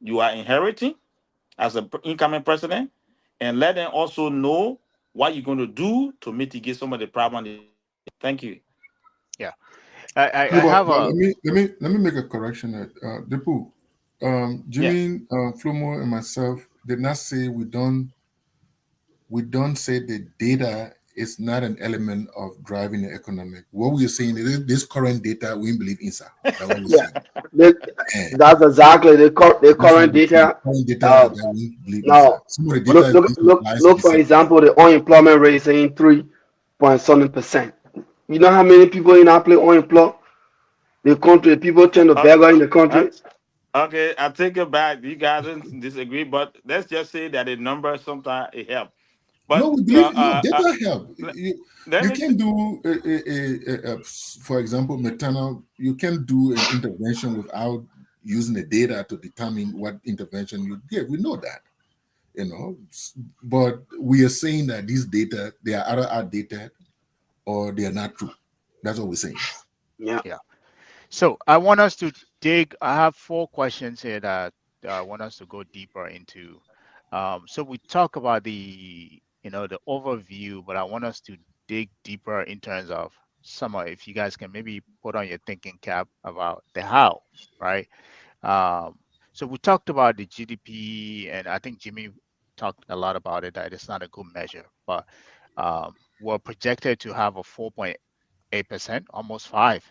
you are inheriting as a incoming president, and let them also know what you're going to do to mitigate some of the problem. Thank you. Yeah. I No, have but a let me make a correction. That Depu, Yeah. Jimmy, Flomo, and myself did not say we don't say the data is not an element of driving the economic. What we are saying is this current data we believe in, sir. That's what we're Yeah, saying. they, Eh, that's exactly the that's what current we're saying. data. Current data Uh, that we believe in, sir. Now, Some of the data look, is look, based on look, lies and look. For deception. example, the unemployment rate is saying 3.7%. You know how many people in our play unemployed? The country, people tend to Okay. beggar in the Uh, country. okay, I take it back. You guys don't disagree, but let's just say that the number sometimes it help. No, But we believe no data help. let, You let you me can do for example, maternal. You can do an intervention without using the data to determine what intervention you give. We know that, but we are saying that these data they are either outdated or they are not true. That's what we're saying. Yeah. yeah. So I want us to dig. I have four questions here that I want us to go deeper into. So we talk about the overview, but I want us to dig deeper in terms of if you guys can maybe put on your thinking cap about the how, right? Um, so we talked about the GDP, and I think Jimmy talked a lot about it, that it's not a good measure, but we're projected to have a 4.8%, almost five.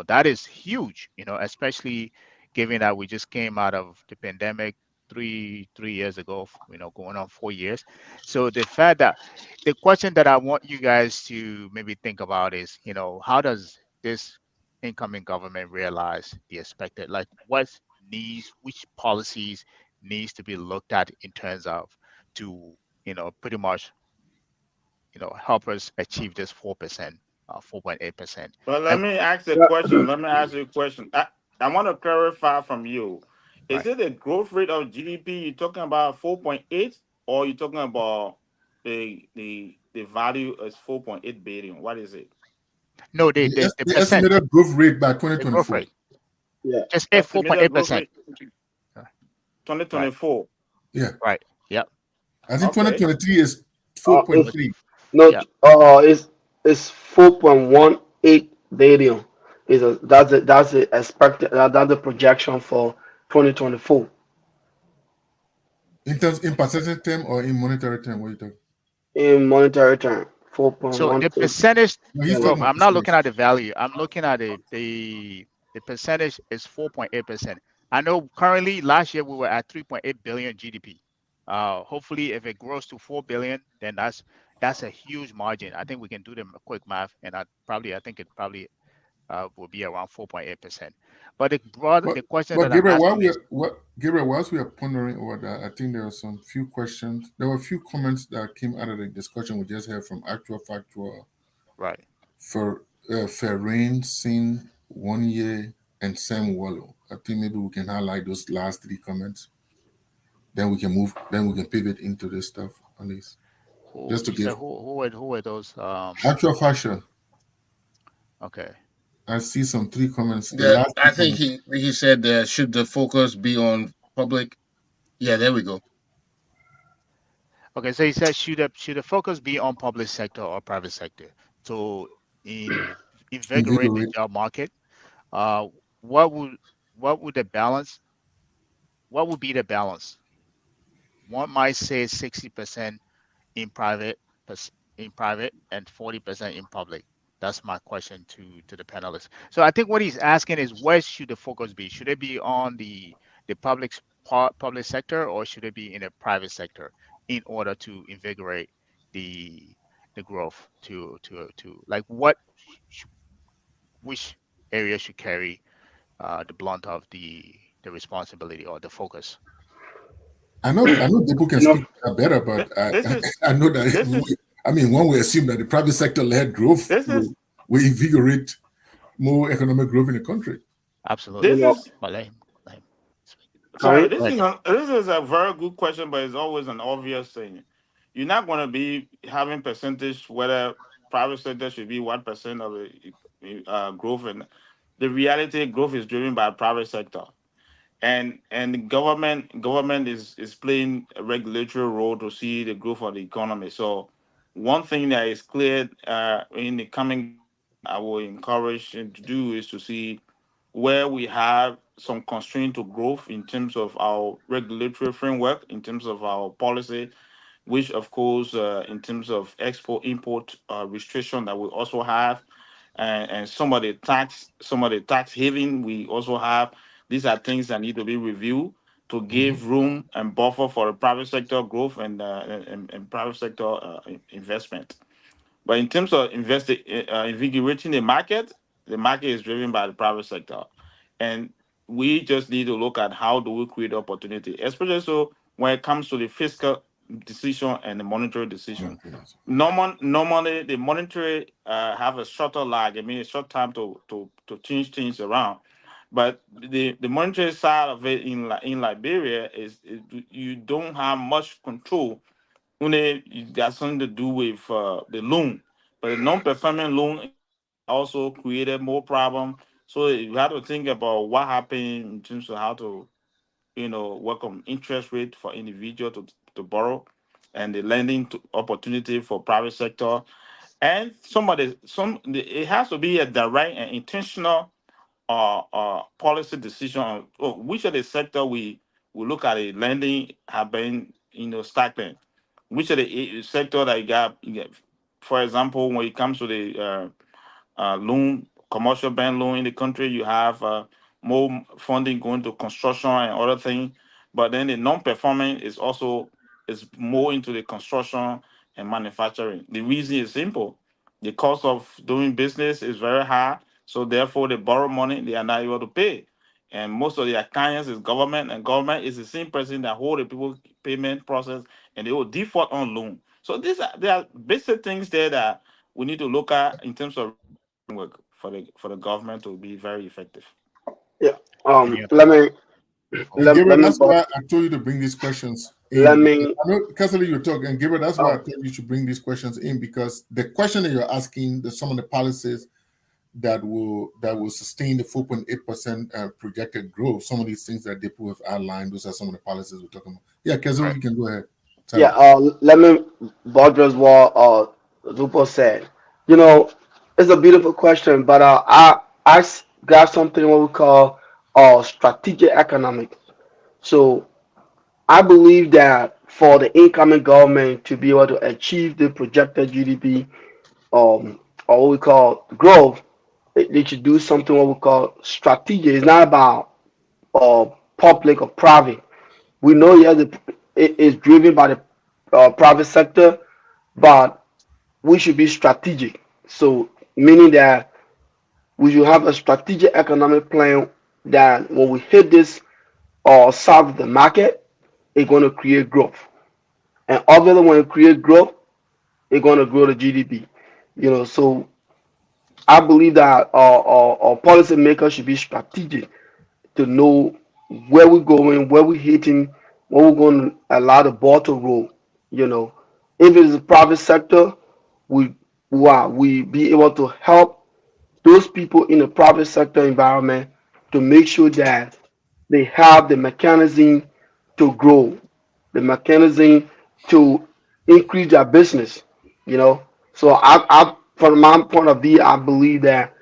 That is huge, especially given that we just came out of the pandemic three years ago, going on 4 years. So the question that I want you guys to maybe think about is, how does this incoming government realize the expected, like which policies needs to be looked at in terms of to, pretty much, help us achieve this 4%, 4.8%. But let And me ask a Yeah. question. Let me ask you a question. I want to clarify from you. Is right. it the growth rate of GDP you're talking about 4.8, or you're talking about the value is 4.8 billion? What is it? No, the The percent, estimated growth rate by the growth 2024. rate, Yeah. just Estimated growth 4.8%. rate Uh, Right, 2024. Yeah, right. Yep. I think Okay. 2023 is It's Was 4.3. no. yeah. It's 4.18 billion. That's the expected. That's the projection for 2024 In percentage term or in monetary term, what you talking? in monetary term. So the 4.18 percentage No, he's growth, talking billion. about I'm not looking percentage. at the value. I'm looking at the percentage is 4.8%. I know currently last year we were at 3.8 billion GDP. Hopefully if it grows to 4 billion, then that's a huge margin. I think we can do the quick math, and I think it probably will be around 4.8%. But But the question but that I'm Gabriel, asking is whilst we are pondering over that, I think there are some few questions. There were a few comments that came out of the discussion we just had from actual factual right. for Ferrain Singh 1 year and Sam Wallow. I think maybe we can highlight those last three comments. Then we can move. Then we can pivot into this stuff on this. Who Just to you said give who were those? actual fascia. Okay. I see some three comments. The Yeah, last I three think comments. he said should the focus be on public? Yeah, there we go. Okay, so he said should the focus be on public sector or private sector to in invigorate the Invigorate. job market? Uh, what would what would the balance? What would be the balance? One might say 60% in private, in private, and 40% in public. That's my question to the panelists. So I think what he's asking is where should the focus be? Should it be on the public sector or should it be in the private sector in order to invigorate the the growth to like sh- which area should carry the blunt of the responsibility or the focus? I know people can You know, speak better, but This is I know that this is I mean, one would assume that the private sector led growth this is will invigorate more economic growth in the country. Absolutely. you this know, is But let him speak. sorry. sorry. Go ahead. This is a very good question, but it's always an obvious thing. You're not going to be having percentage whether private sector should be 1% of the growth, and the reality growth is driven by private sector. And the government is playing a regulatory role to see the growth of the economy. So one thing that is clear in the coming government that I will encourage them to do is to see where we have some constraint to growth in terms of our regulatory framework, in terms of our policy, which of course in terms of export import restriction that we also have, and some of the tax haven we also have. These are things that need to be reviewed to Hmm. give room and buffer for the private sector growth and private sector investment. But in terms of invigorating the market is driven by the private sector, and we just need to look at how do we create opportunity, especially so when it comes to the fiscal decision and the monetary decision. Okay. Normally, the monetary have a shorter lag. I mean, a short time to change things around. But the monetary side of it in Liberia is you don't have much control when it got something to do with the loan. But the non-performing loan in Liberia also created more problem. So you have to think about what happened in terms of how to work on interest rate for individual to borrow, and the lending opportunity for private sector, and it has to be a direct and intentional policy decision on which of the sector we look at. A lending have been stagnant, which of the sector that you got, for example, when it comes to the loan, commercial bank loan in the country, you have more funding going to construction and other things. But then the non-performing is more into the construction and manufacturing. The reason is simple: the cost of doing business is very high, so therefore they borrow money they are not able to pay. And most of the clients is government, and government is the same person that hold the people payment process, and they will default on loan. So there are basic things there that we need to look at in terms of framework for the government to be very effective. Yeah. Any other Let me go And ahead. Gabriel, let me that's why I told you to bring these questions let in. me. I know, Cassidy, you're talking, and Gabriel, that's why I Oh, told you to bring these questions in because the question that you're asking, some of the policies that will sustain the 4.8% projected growth. Some of these things that Depu have outlined, those are some of the policies we're talking about. Yeah, Kezo, Right. you can go ahead. yeah. Sorry. Let me buttress what Zupo said. You know, it's a beautiful question, but got something what we call strategic economics. So I believe that for the incoming government to be able to achieve the projected GDP, or what we call growth, they should do something what we call strategic. It's not about uh, public or private. We know yes, it is driven by the private sector, but we should be strategic. So meaning that we should have a strategic economic plan that when we hit this or solve the market, it's going to create growth. And obviously, when it creates growth, it's going to grow the GDP. So I believe that our policymakers should be strategic to know where we're going, where we're hitting, where we're going to allow the ball to roll. You know, if it is the private sector, we we be able to help those people in the private sector environment to make sure that they have the mechanism to grow, the mechanism to increase their business. You know, so from my point of view, I believe that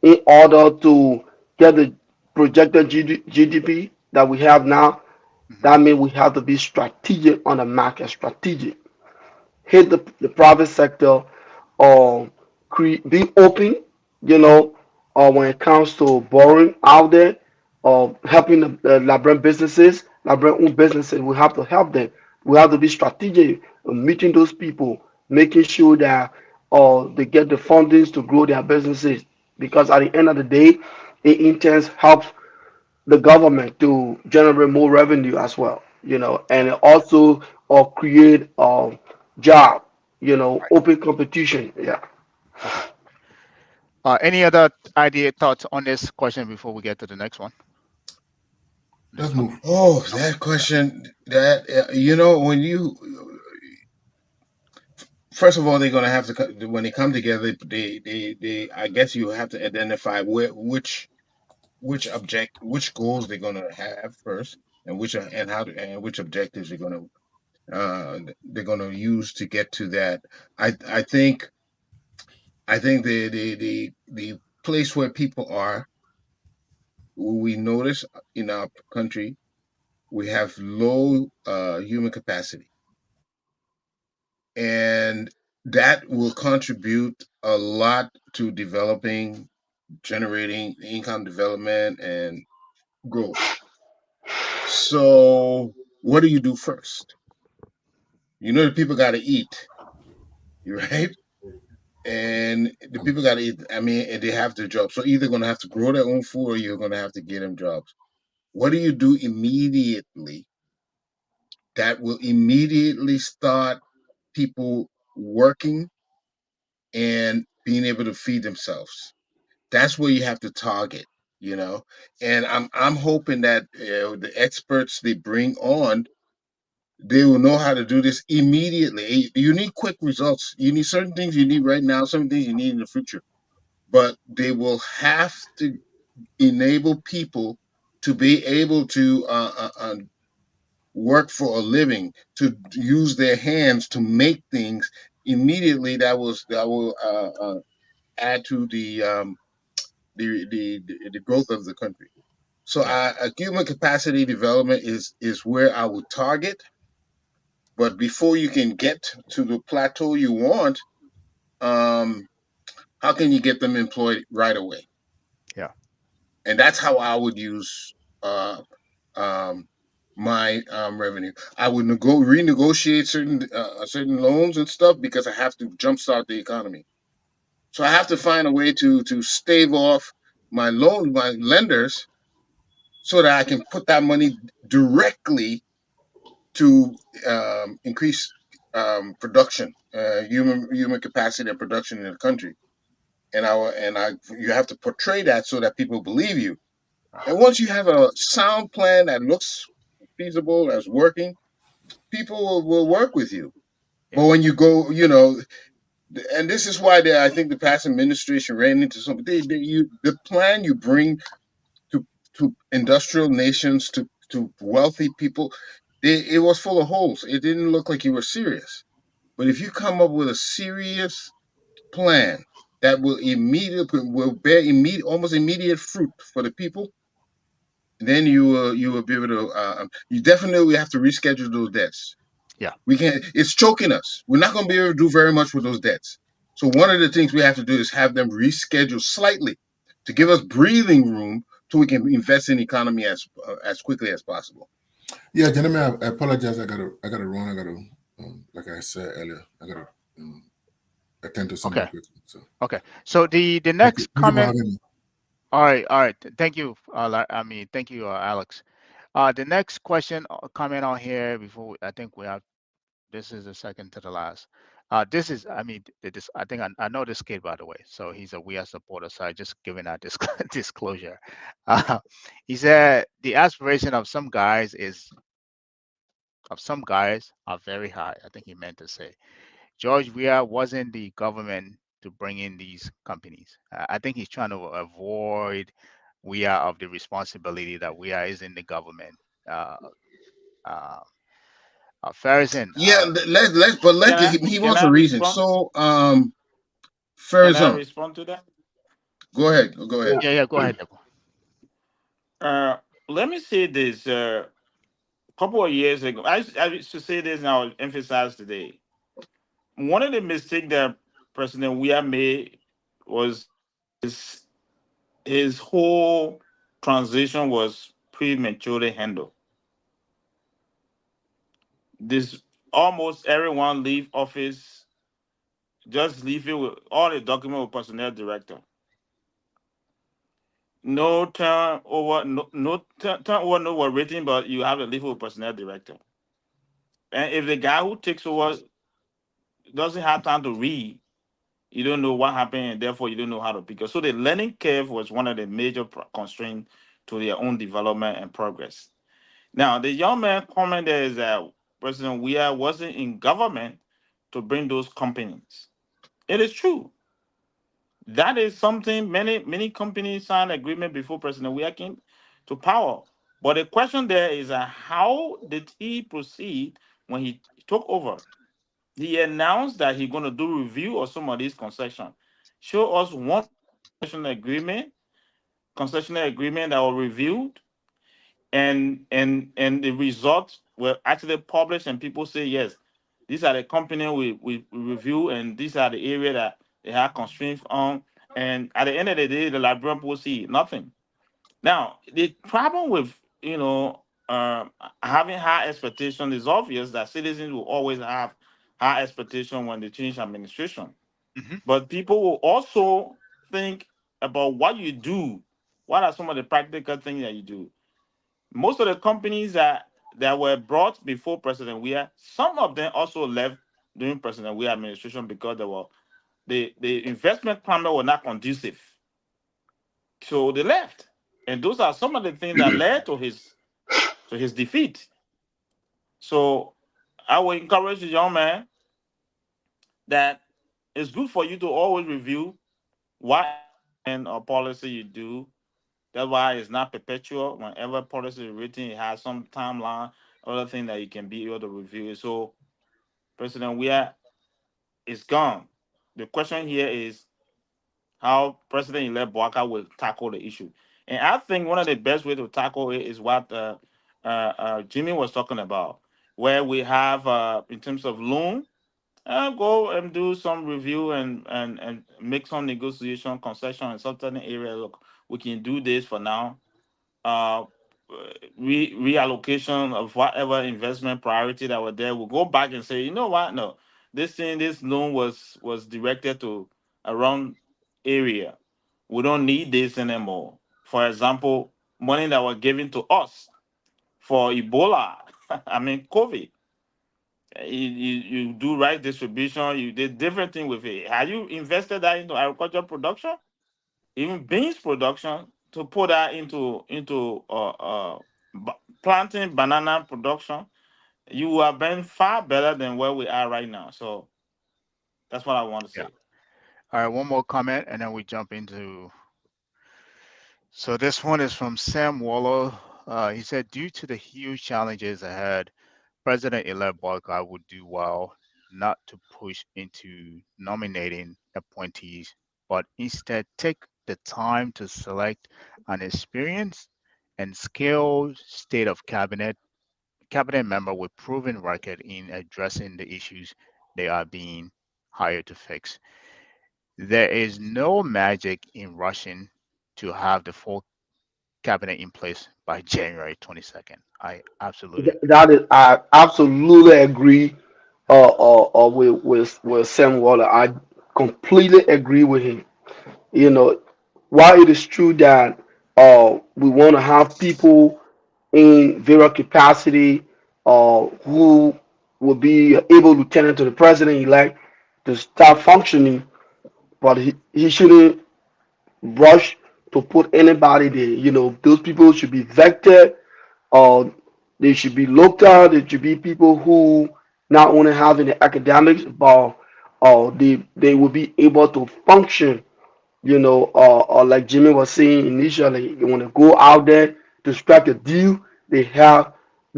in order to get the projected GDP that we have now, Hmm. that means we have to be strategic on the market, strategic hit the private sector or be open, you know, or when it comes to borrowing out there or helping the Liberian businesses, Liberian owned businesses, we have to help them. We have to be strategic in meeting those people, making sure that they get the fundings to grow their businesses. Because at the end of the day, it in turn helps the government to generate more revenue as well, you know, and it also create job, you know, Right. open competition. Yeah. Okay. Any other idea, thoughts on this question before we get to the next one? Let's Next move. comment. Oh, No. that Okay. question. That when you first of all, they're gonna have to when they come together. They I guess you have to identify which goals they're gonna have first, and which objectives they're gonna use to get to that. I think the place where people are, we notice in our country, we have low human capacity, and that will contribute a lot to developing, generating income development and growth. So, what do you do first? You know, the people got to eat, right? And the people got to eat. I mean, and they have their jobs. So either going to have to grow their own food, or you're going to have to get them jobs. What do you do immediately that will immediately start people working and being able to feed themselves? That's where you have to target, you know. And I'm hoping that the experts they bring on, they will know how to do this immediately. You need quick results. You need certain things you need right now, certain things you need in the future. But they will have to enable people to be able to work for a living, to use their hands to make things immediately. That will add to the growth of the country. So Yeah. human capacity development is where I would target. But before you can get to the plateau you want, um, how can you get them employed right away? Yeah. And that's how I would use uh, um, my revenue. I would renegotiate certain loans and stuff because I have to jumpstart the economy. So I have to find a way to stave off my lenders, so that I can put that money directly to increase production, human capacity and production in the country. And I you have to portray that so that people believe you. And once you have a sound plan that looks feasible, as working, people will work with you. Yeah. But when you go, and this is why I think the past administration ran into something. The plan you bring to industrial nations, to wealthy people, it was full of holes. It didn't look like you were serious. But if you come up with a serious plan that will bear almost immediate fruit for the people, then you will be able to. You definitely have to reschedule those debts. Yeah. We can't. It's choking us. We're not going to be able to do very much with those debts. So one of the things we have to do is have them reschedule slightly to give us breathing room so we can invest in the economy as quickly as possible. Yeah, gentlemen, I apologize. I gotta run. I gotta, like I said earlier, I gotta um, attend to somebody Okay. quickly. So Okay. So the thank you. next Thank you for comment. having me. All right. All right. Thank you. Thank you, Alex. The next question, comment on here before I think we have. This is the second to the last. This is, I mean, this, I think I know this kid, by the way. So he's a We Are supporter. So I just giving that disclosure. Uh, he said the aspiration of some guys are very high. I think he meant to say George Weah wasn't the government to bring in these companies. I think he's trying to avoid Weah of the responsibility that Weah is in the government. Uh, uh, Farrison, Yeah, let he Can wants I a reason. respond? So, Can I Farazan, respond to that? go ahead, go ahead. yeah, go ahead, Deborah. Uh, Let me say this. Couple of years ago, I used to say this, and I'll emphasize today. One of the mistakes that President Weah made was his, his whole transition was prematurely handled. This almost everyone leave office, just leave it with all the document with personnel director. No turnover, turnover, no were written, but you have to leave it with personnel director. And if the guy who takes over doesn't have time to read, you don't know what happened, and therefore you don't know how to pick up. So the learning curve was one of the major constraints to their own development and progress. Now, the young man comment there is that President Weah wasn't in government to bring those companies. It is true. That is something many companies signed agreement before President Weah came to power. But the question there is how did he proceed when he took over? He announced that he's going to do review of some of these concessions. Show us one concession agreement, concessional agreement that were reviewed, and the results were actually published, and people say yes, these are the company we review, and these are the area that they have constraints on. And at the end of the day, the Liberian will see nothing. Now, the problem with having high expectation is obvious that citizens will always have high expectation when they change administration. Hmm. But people will also think about what you do. What are some of the practical things that you do? Most of the companies that were brought before President Weah, some of them also left during President Weah administration because the investment climate was not conducive. So they left. And those are some of the things that led to his defeat. So I would encourage the young man that it's good for you to always review what investment or policy you do. That's why it's not perpetual. Whenever policy is written, it has some timeline, other thing that you can be able to review it. So President Weah is gone. The question here is how President-elect Boakai will tackle the issue. And I think one of the best way to tackle it is what Jimmy was talking about, where we have in terms of loan, go and do some review and make some negotiation concession in certain area. Look, we can do this for now. uh, Reallocation of whatever investment priority that were there, we'll go back and say, you know what? No, this loan was directed to a wrong area. We don't need this anymore. For example, money that was given to us for Ebola, I mean COVID. You do rice distribution, you did different thing with it. Have you invested that into agricultural production? Even beans production to put that into planting banana production, you have been far better than where we are right now. So that's what I want to Yeah. say. All right, one more comment, and then we jump into. So this one is from Sam Waller. He said, due to the huge challenges ahead, President-elect Boakai would do well not to push into nominating appointees, but instead take the time to select an experienced and skilled state of cabinet member with proven record in addressing the issues they are being hired to fix. There is no magic in rushing to have the full cabinet in place by January 22nd. I absolutely agree. That is, I absolutely agree. With Sam Waller, I completely agree with him. You know, while it is true that we want to have people in various capacity who will be able lieutenant to the president elect, to start functioning, but he shouldn't rush to put anybody there. Those people should be vetted, or they should be looked at. They should be people who not only have in the academics, but they will be able to function. Or like Jimmy was saying initially, you want to go out there to strike a deal. They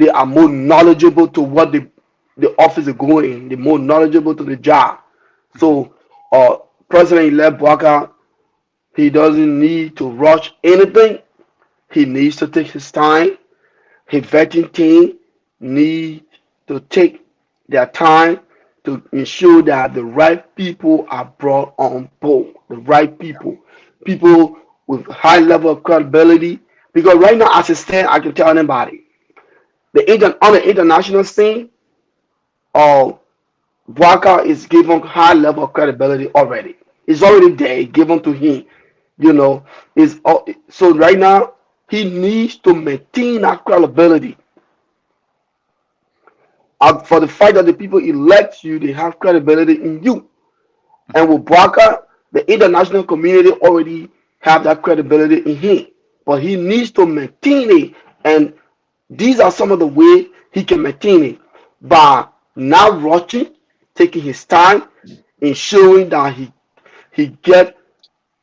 are more knowledgeable to what the office is going. They're more knowledgeable to the job. Mhm. So, President-elect Boakai, he doesn't need to rush anything. He needs to take his time. His vetting team needs to take their time to ensure that the right people are brought on board. The right people with high level of credibility. Because right now, as it stands, I can tell anybody on the international scene, uh, Waka is given high level of credibility already. It's already there, given to him. You know, is so right now he needs to maintain that credibility. For the fact that the people elect you, they have credibility in you. And Mhm. with Waka, the international community already have that credibility in him. But he needs to maintain it. And these are some of the ways he can maintain it by not rushing, taking his time, ensuring that he get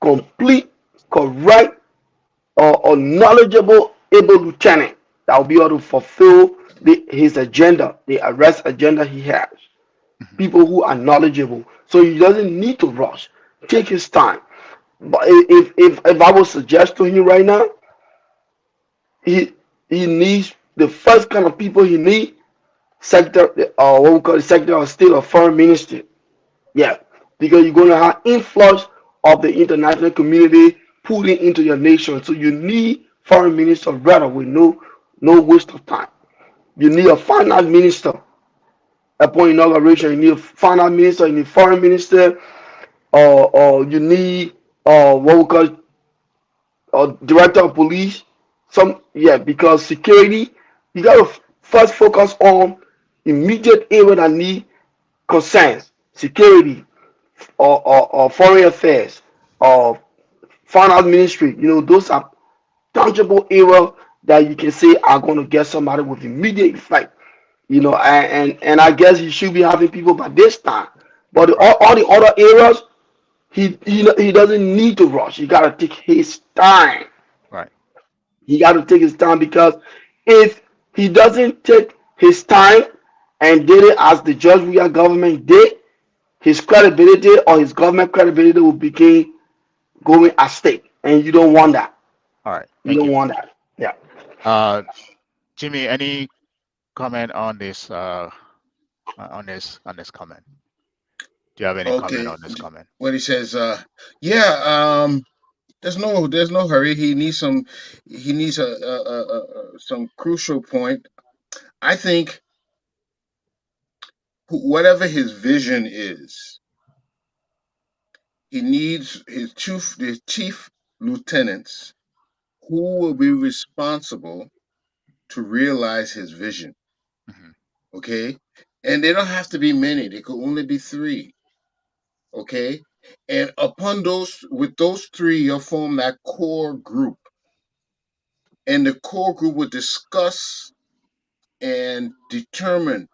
complete, correct, or knowledgeable, able lieutenant that will be able to fulfill his agenda, the arrest agenda he has. Mhm. People who are knowledgeable, so he doesn't need to rush. Take his time. But if I would suggest to him right now, he he needs the first kind of people he needs secretary, what we call the secretary of state or foreign minister. Yeah, because you're going to have influx of the international community pulling into your nation. So you need foreign minister right away. No waste of time. You need a finance minister upon inauguration. You need a finance minister. You need foreign minister. Or you need what we call director of police. Because security, you got to first focus on immediate area that need concerns, security, or foreign affairs, or finance ministry. Those are tangible areas that you can say are going to get somebody with immediate effect. And I guess he should be having people by this time. But Right. all the other areas, he doesn't need to rush. He got to take his time. Right. He got to take his time, because if he doesn't take his time and did it as the Judge Weah government did, his credibility or his government credibility will begin going at stake, and you don't want that. All right. You Thank don't you. want that. Yeah. Uh, Jimmy, any comment on this comment? Do you have any comment Okay. on this comment? What he says, yeah, there's no hurry. He needs some crucial point. I think whatever his vision is, he needs his chief lieutenants who will be responsible to realize his vision. Mhm. Okay, and they don't have to be many. They could only be three. Okay, and upon those three, you'll form that core group, and the core group will discuss and determine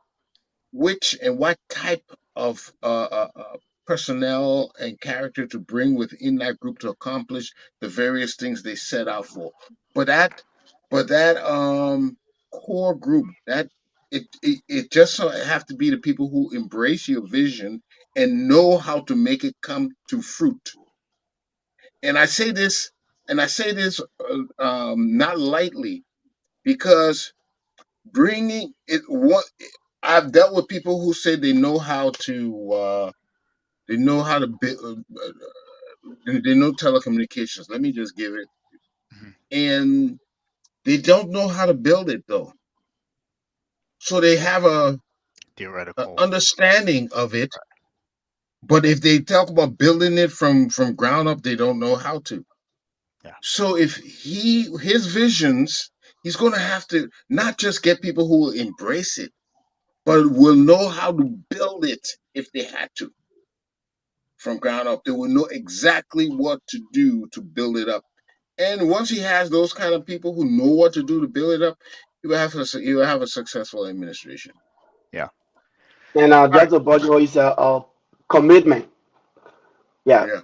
which and what type of personnel and character to bring within that group to accomplish the various things they set out for. But that core group, that it just so have to be the people who embrace your vision and know how to make it come to fruit. And I say this not lightly, because bringing it what I've dealt with people who say they know how to build, they know telecommunications. Let me just give it, Mhm. and they don't know how to build it though. So they have a Theoretical. understanding of it, but if they talk about building it from ground up, they don't know how to. Yeah. So if his visions, he's going to have to not just get people who will embrace it, but will know how to build it if they had to. from ground up. They will know exactly what to do to build it up. And once he has those kind of people who know what to do to build it up, you will have a successful administration. Yeah. And All right. just a budget is a commitment. Yeah, Yeah.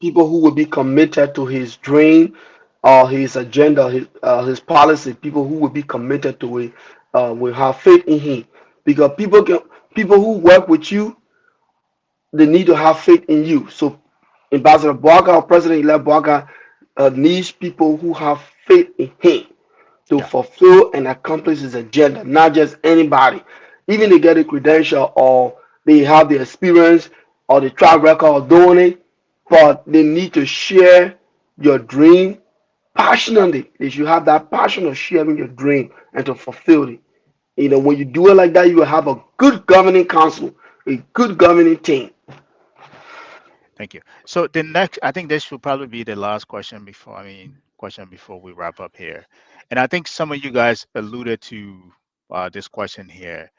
people who will be committed to his dream or his agenda, his policy. People who will be committed to it will have faith in him. Because people who work with you, they need to have faith in you. So Ambassador Boakai or President-elect Boakai needs people who have faith in him to Yeah. fulfill and accomplish his agenda, not just anybody. Even they get a credential or they have the experience or the track record of doing it, but they need to share your dream passionately. They should have that passion of sharing your dream and to fulfill it. When you do it like that, you will have a good governing council, a good governing team. Thank you. So the next, I think this should probably be the last question before, question before we wrap up here. And I think some of you guys alluded to this question here,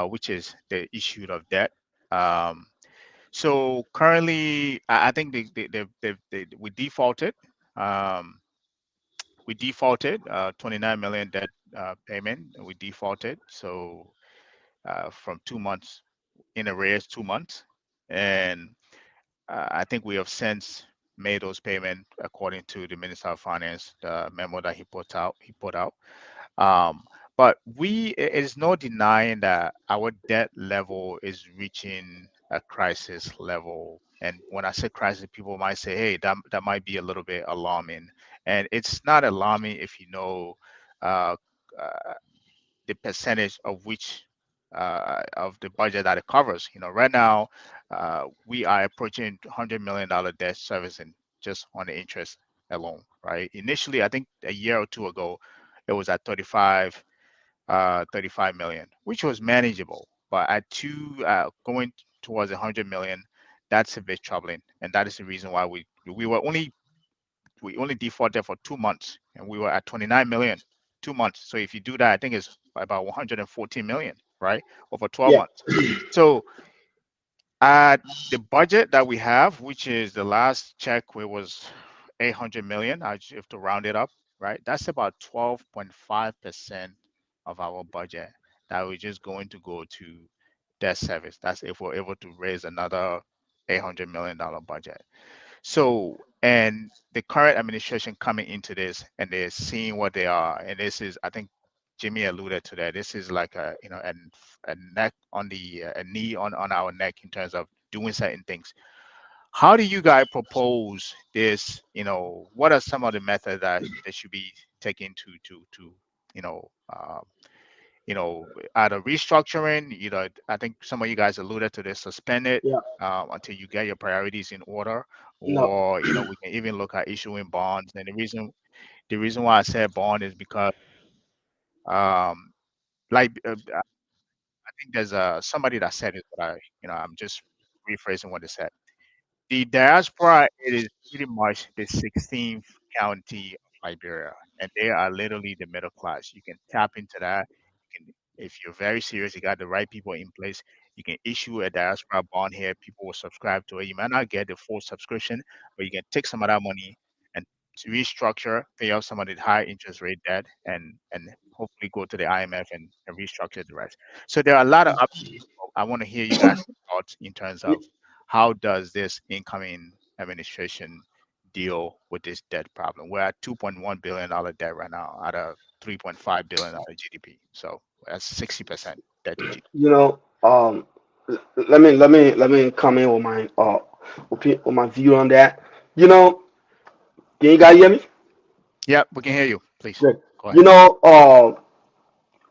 which is the issue of debt. Um, so currently, I think we defaulted. Um, we defaulted 29 million debt payment. We defaulted. So from 2 months in arrears, 2 months. And I think we have since made those payments according to the Minister of Finance, the memo that he put out. Um, but it is no denying that our debt level is reaching a crisis level. And when I say crisis, people might say, "Hey, that might be a little bit alarming." And it's not alarming if you know uh, uh, the percentage of which of the budget that it covers. Right now we are approaching $100 million debt servicing just on the interest alone. Right? Initially, I think a year or two ago, it was at 35 million, which was manageable. But at going towards 100 million, that's a bit troubling, and that is the reason why we only defaulted for 2 months, and we were at 29 million 2 months. So if you do that, I think it's about 114 million, right, over 12 Yeah, months. So at the budget that we have, which is the last check, where it was 800 million, I just have to round it up, right? That's about 12.5% of our budget that we're just going to go to debt service. That's if we're able to raise another $800 million budget. So, and the current administration coming into this, and they're seeing what they are, and this is, I think Jimmy alluded to that. This is like a neck on a knee on our neck in terms of doing certain things. How do you guys propose this? What are some of the methods that should be taken to you know uh, either restructuring? I think some of you guys alluded to this, suspend it yeah. until you get your priorities in order, No, or we can even look at issuing bonds. And the reason why I said bond is because um like I think there's somebody that said it, but I'm just rephrasing what they said. The diaspora, it is pretty much the 16th county of Liberia, and they are literally the middle class. You can tap into that. You can, if you're very serious, you got the right people in place. You can issue a diaspora bond here. People will subscribe to it. You might not get the full subscription, but you can take some of that money and to restructure, pay off some of the high interest rate debt, and hopefully go to the IMF and restructure the rest. So there are a lot of options. I want to hear you guys' thoughts in terms of how does this incoming administration deal with this debt problem? We're at $2.1 billion debt right now out of $3.5 billion GDP. So that's 60% debt to GDP. you know, let me comment on my opinion, on my view on that. You know, can you guys hear me? Yeah, we can hear you. Please Good. go You ahead. know,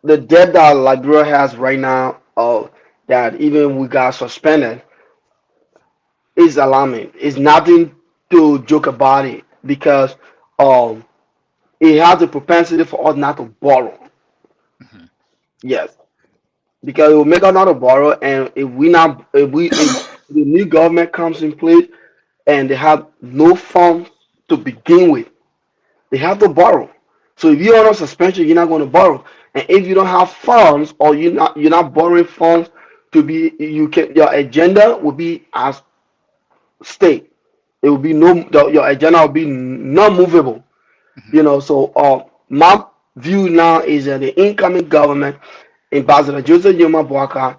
the debt that Liberia has right now, that even we got suspended, is alarming. It's nothing to joke about it because um, it has a propensity for us not to borrow. Hmm. Yes, because it will make us not to borrow, and if the new government comes in place and they have no funds to begin with, they have to borrow. So if you're on a suspension, you're not going to borrow. And if you don't have funds or you're not borrowing funds to be, you can your agenda will be as stay. It will be no your agenda will be non movable. Hmm. So my view now is that the incoming government, Ambassador Joseph Yuma Boakai,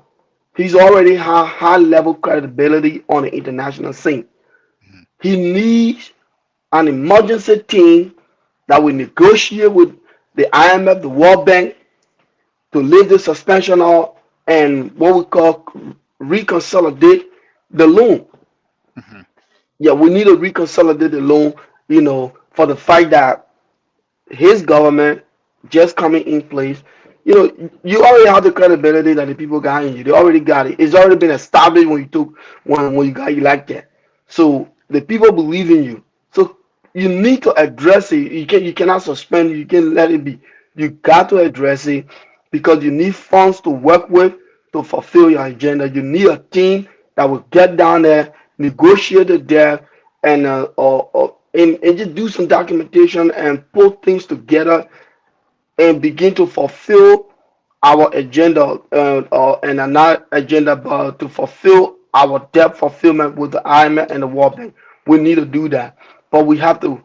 he's already high level credibility on the international scene. Hmm. He needs an emergency team that will negotiate with the IMF, the World Bank, to lift the suspension off and what we call reconsolidate the loan. Hmm. Yeah, we need to reconsolidate the loan, for the fact that his government just coming in place. You already have the credibility that the people got in you. They already got it. It's already been established when you got elected. So the people believe in you. So you need to address it. You cannot suspend it. You can let it be. You got to address it because you need funds to work with to fulfill your agenda. You need a team that will get down there, negotiate the debt, and and just do some documentation and put things together and begin to fulfill our agenda and another agenda but to fulfill our debt fulfillment with the IMF and the World Bank. We need to do that, but we have to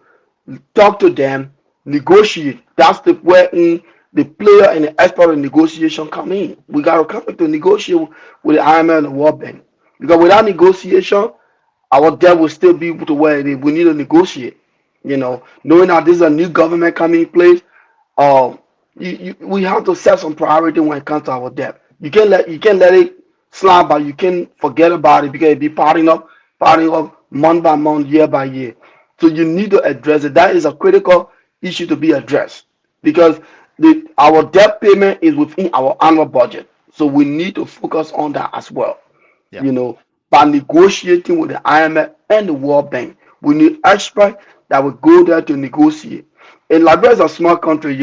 talk to them, negotiate. That's the where in the player and the expert in negotiation come in. We got to come to negotiate with the IMF and the World Bank because without negotiation, our debt will still be to where it is. We need to negotiate. Knowing that this is a new government coming in place, um, we have to set some priority when it comes to our debt. You can't let it slide by. You can't forget about it because it be piling up month by month, year by year. So you need to address it. That is a critical issue to be addressed because our debt payment is within our annual budget. So we need to focus on that as well Yeah. you know, by negotiating with the IMF and the World Bank. We need experts that will go there to negotiate. And Liberia is a small country,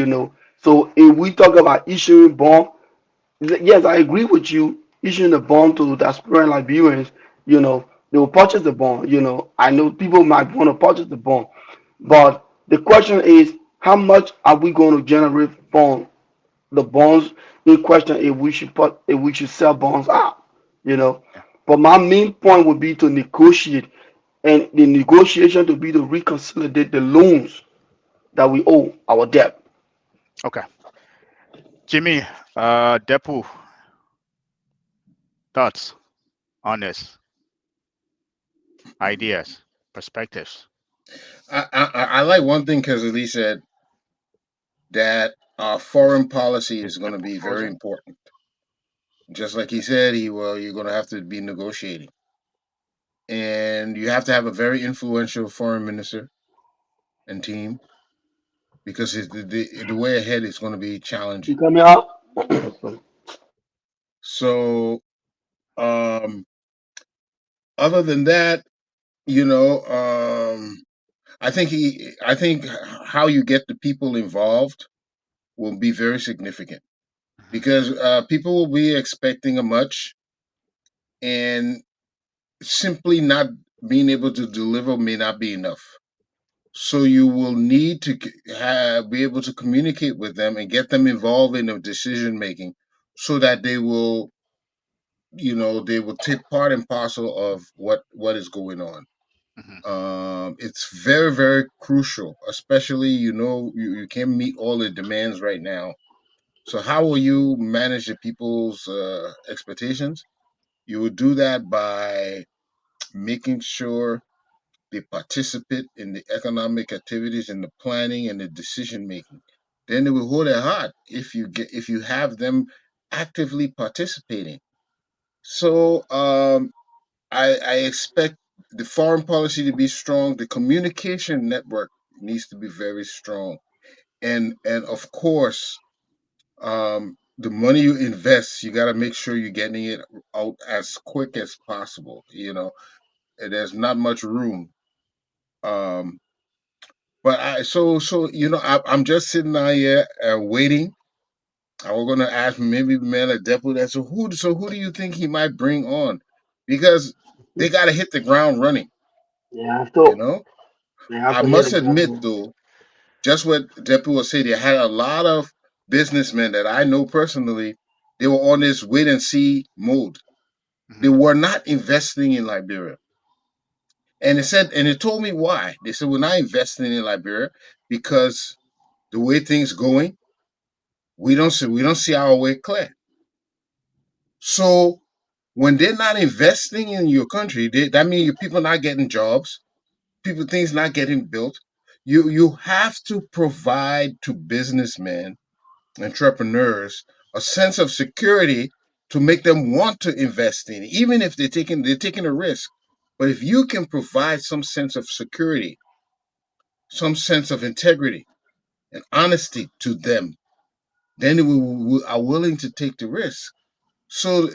So if we talk about issuing bond, yes, I agree with you. Issuing the bond to the aspiring Liberians, they will purchase the bond. I know people might want to purchase the bond, but the question is, how much are we going to generate from the bonds in question if we should sell bonds out, you know. Yeah. But my main point would be to negotiate and the negotiation to be to reconcile the loans that we owe our debt. Okay. Jimmy, Depu, thoughts on this, ideas, perspectives. I like one thing because Lee said that foreign policy is going to be very important. Just like he said, you're going to have to be negotiating, and you have to have a very influential foreign minister and team because the way ahead is going to be You challenging. coming out? So, um, other than that, you know, I think how you get the people involved will be very significant because people will be expecting a much, and simply not being able to deliver may not be enough. So you will need to be able to communicate with them and get them involved in the decision making, so that they will take part and parcel of what is going on. Hmm. It's very, very crucial, especially you can't meet all the demands right now. So how will you manage the people's expectations? You will do that by making sure they participate in the economic activities and the planning and the decision making. Then they will hold their heart if you have them actively participating. So I expect the foreign policy to be strong. The communication network needs to be very strong, and of course, the money you invest, you got to make sure you're getting it out as quick as possible. There's not much room. Um, but I'm just sitting out here waiting. I was gonna ask maybe man a deputy. So who do you think he might bring on? Because they got to hit the ground running. Yeah, You so know, they have I to hit must the admit ground. though, just what Depu was saying, they had a lot of businessmen that I know personally. They were on this wait and see mode. They Hmm. were not investing in Liberia. And it told me why. They said we're not investing in Liberia because the way things going, we don't see our way clear. So when they're not investing in your country, that means your people not getting jobs, people things not getting built. You have to provide to businessmen, entrepreneurs, a sense of security to make them want to invest in it, even if they're taking a risk. But if you can provide some sense of security, some sense of integrity and honesty to them, then we are willing to take the risk. So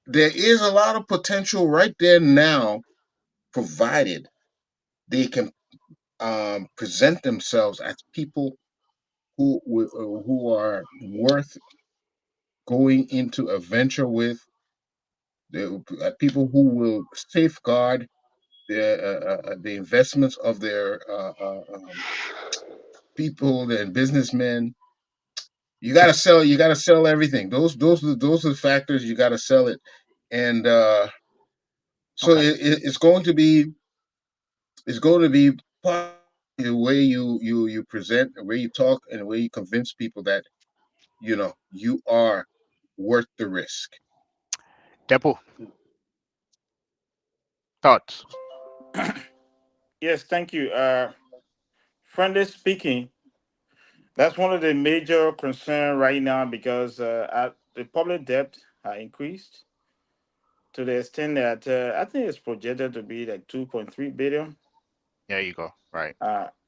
there is a lot of potential right there now, provided they can present themselves as people who are worth going into a venture with, people who will safeguard the investments of their people and businessmen. You got to sell. You got to sell everything. Those are the factors. You got to sell it, and so Okay. it's going to be part of the way you present, the way you talk, and the way you convince people that you are worth the risk. Depo, thoughts? Yes, thank you. Friendly speaking, that's one of the major concern right now because the public debt increased to the extent that I think it's projected to be like 2.3 billion. There you go. Right.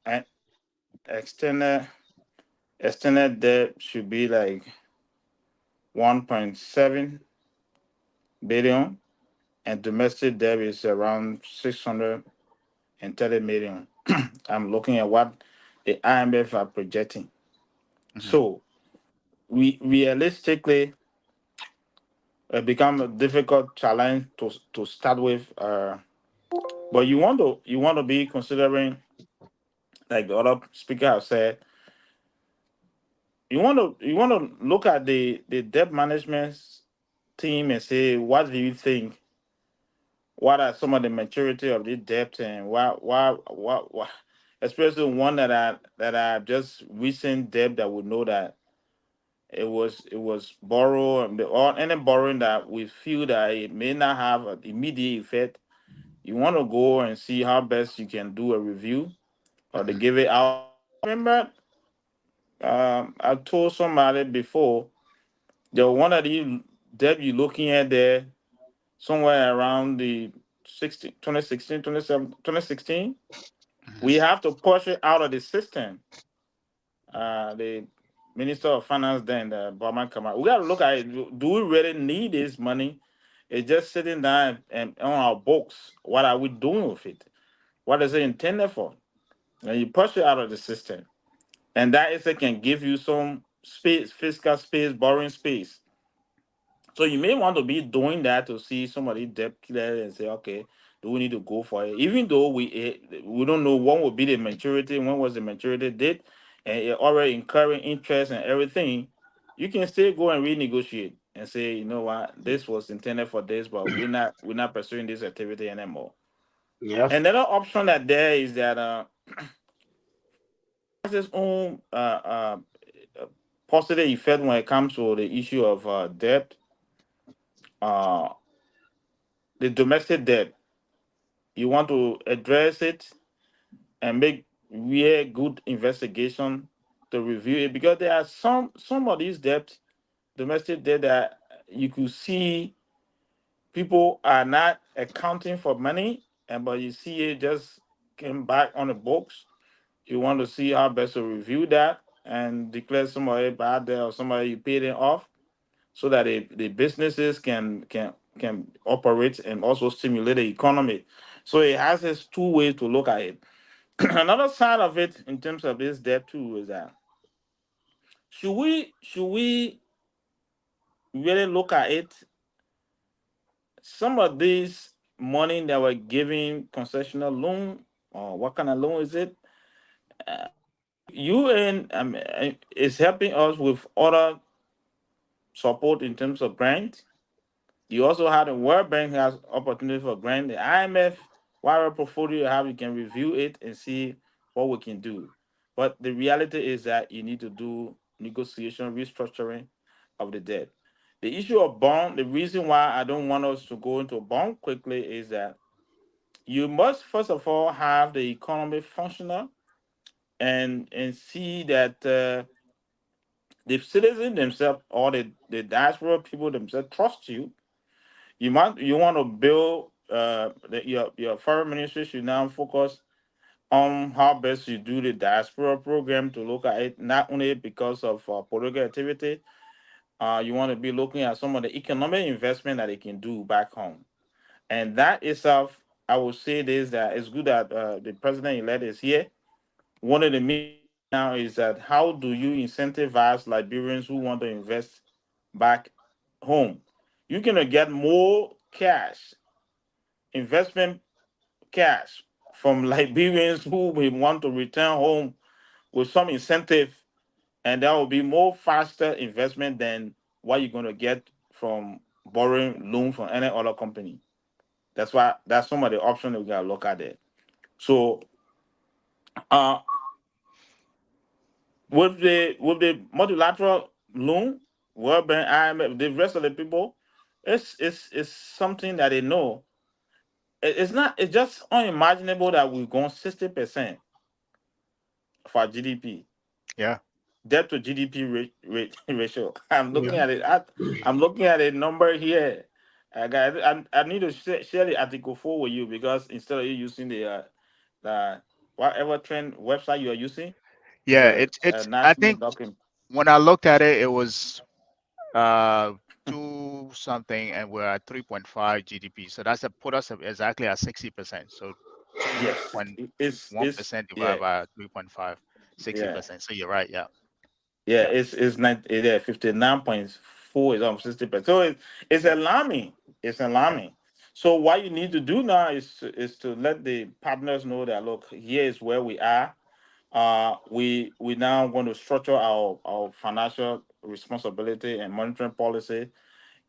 And external external debt should be like 1.7 billion, and domestic debt is around 630 million. I'm looking at what the IMF are projecting. Hmm. So we realistically become a difficult challenge to start with. But you want to be considering, like the other speaker have said, you want to look at the debt management team and say, what do you think? What are some of the maturity of the debt, and why especially one that are just recent debt that would know that it was borrow, or any borrowing that we feel that it may not have an immediate effect. You want to go and see how best you can do a review, or to Mhm. give it out. Remember, I told somebody before, the one of the debt you're looking at there, somewhere around the 2016, 2016, Hmm. we have to push it out of the system. The Minister of Finance then, the Bama Kama, we got to look at it. Do we really need this money? It's just sitting down and on our books. What are we doing with it? What is it intended for? And you push it out of the system, and that is it can give you some space, fiscal space, borrowing space. So you may want to be doing that to see somebody debt clear and say, okay, do we need to go for it? Even though we don't know when will be the maturity, when was the maturity date, and it already incurring interest and everything, you can still go and renegotiate and say, you know what, this was intended for this, but we're not pursuing this activity anymore. Yes. Another option that there is that has its own uh, positive effect when it comes to the issue of debt. Uh, the domestic debt, you want to address it and make real good investigation to review it, because there are some of these debt, domestic debt, that you could see people are not accounting for money, and but you see it just came back on the books. You want to see how best to review that and declare somebody bad there or somebody you paid it off, so that the businesses can operate and also stimulate the economy. So it has its two ways to look at it. Another side of it in terms of this debt too is that, should we really look at it? Some of these money that we're giving concessional loan, or what kind of loan is it? UN is helping us with other support in terms of grant. You also have the World Bank has opportunity for grant. The IMF whatever portfolio you have, you can review it and see what we can do. But the reality is that you need to do negotiation, restructuring of the debt. The issue of bond, the reason why I don't want us to go into bond quickly is that you must first of all have the economy functional and see that the citizen themselves or the diaspora people themselves trust you. You want to build your foreign ministry should now focus on how best you do the diaspora program to look at it not only because of political activity. You want to be looking at some of the economic investment that they can do back home, and that itself, I will say this that it's good that the president elect is here. One of the main issue now is that how do you incentivize Liberians who want to invest back home? You can get more cash, investment cash from Liberians who will want to return home with some incentive, and that will be more faster investment than what you're going to get from borrowing loan from any other company. That's some of the options we gotta look at it. So uh with the multilateral loan, World Bank, IMF, the rest of the people, it's something that they know. It's not. It's just unimaginable that we're going 60% of our GDP Yeah. debt to GDP ratio. I'm Yeah. looking at it. I'm looking at a number here. I need to share the article 4 with you because instead of you using the whatever trend website you are using, is Yeah, a it's I national think document. when I looked at it, it was uh two something and we're at 3.5 GDP. So that's a put us at exactly at 60%. So Yes, 2.1% it's divided yeah, by 3.5, yeah. 60%. So you're right, yeah. Yeah, Yeah. it's not yeah, 59.4 is almost 60%. So it's Yeah. alarming. It's Yeah. alarming. So what you need to do now is to let the partners know that look, here is where we are. We now going to structure our financial responsibility and monitoring policy.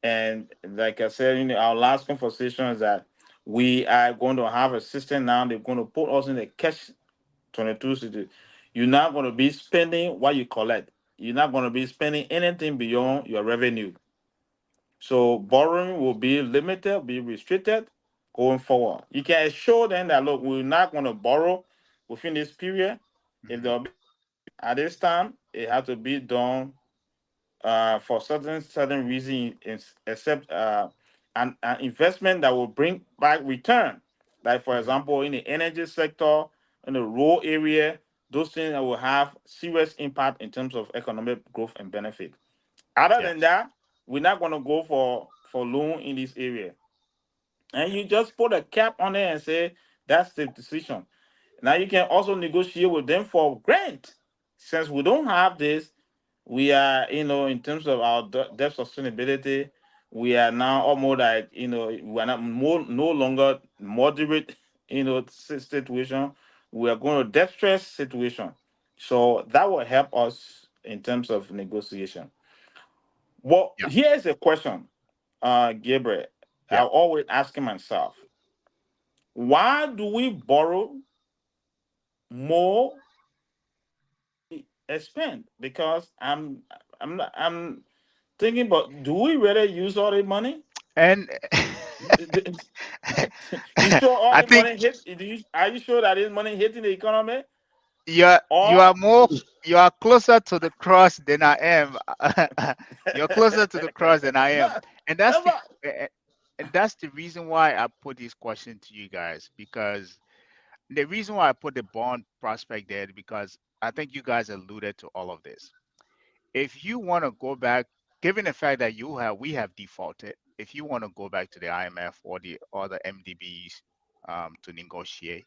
And like I said in our last conversation is that we are going to have a system now. They're going to put us in the cash 22 cities. You're not going to be spending what you collect. You're not going to be spending anything beyond your revenue. So borrowing will be limited, be restricted going forward. You can assure them that look, we're not going to borrow within this period. If Hmm. there'll be borrowing at this time, it has to be done for certain reason, except an investment that will bring back return. Like for Hmm. example, in the energy sector, in the rural area, those things that will have serious impact in terms of economic growth and benefit. Other than Yes. that, we're not going to go for loan in this area. And you just put a cap on it and say that's the decision. Now you can also negotiate with them for grant. Since we don't have this, we are, in terms of our debt sustainability, we are now almost like, we are not no longer moderate, situation. We are going to debt stress situation. So that will help us in terms of negotiation. Well, Yeah. here's a question, Gabriel. I Yeah. always asking myself, why do we borrow more expend? Because I'm thinking, but do we really use all the money? And You sure all I the think money hit? Are you sure that this money hitting the economy? you are Or more you are closer to the cross than I am. You're closer to the cross than I no, am. And that's the never. a- and that's the reason why I put this question to you guys, because the reason why I put the bond prospect there, because I think you guys alluded to all of this. If you want to go back, given the fact that we have defaulted, if you want to go back to the IMF or the other MDBs to negotiate,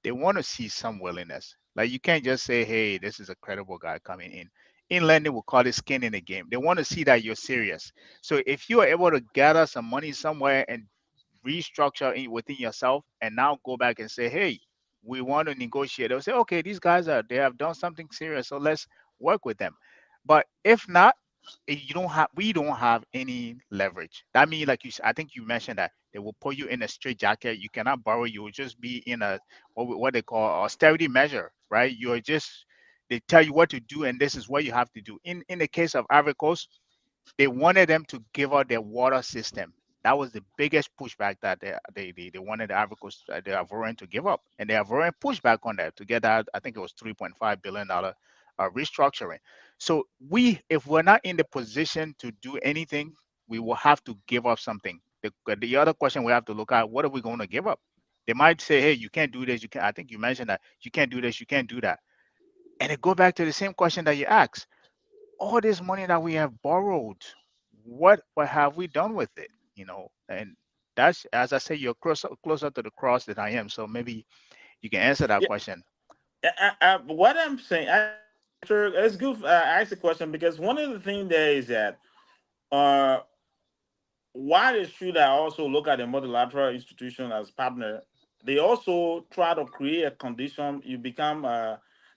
they want to see some willingness. Like you can't just say, "Hey, this is a credible guy coming in." In lending, we call it skin in the game. They want to see that you're serious. So if you are able to gather some money somewhere and restructure within yourself, and now go back and say, "Hey, we want to negotiate," they'll say, "Okay, these guys they have done something serious, so let's work with them." But if not, you don't have we don't have any leverage. That means, like I think you mentioned that they will put you in a straight jacket. You cannot borrow. You will just be in a what they call austerity measure, right? You're just they tell you what to do, and this is what you have to do. In the case of Ivory Coast, they wanted them to give out their water system. That was the biggest pushback that they wanted the Ivory Coast, the Ivorian to give up, and the Ivorian pushed back on that to get that. I think it was $3.5 billion restructuring. So if we're not in the position to do anything, we will have to give up something. The other question we have to look at: what are we going to give up? They might say, "Hey, you can't do this. You can." I think you mentioned that you can't do this. You can't do that, and it go back to the same question that you asked: all this money that we have borrowed, what have we done with it? And that's, as I say, you're closer to the cross than I am. So maybe you can answer that Yeah, question. what I'm saying, sure, it's good. I ask the question because one of the things there is that uh, while it's true that I also look at the multilateral institution as partner, they also try to create a condition you become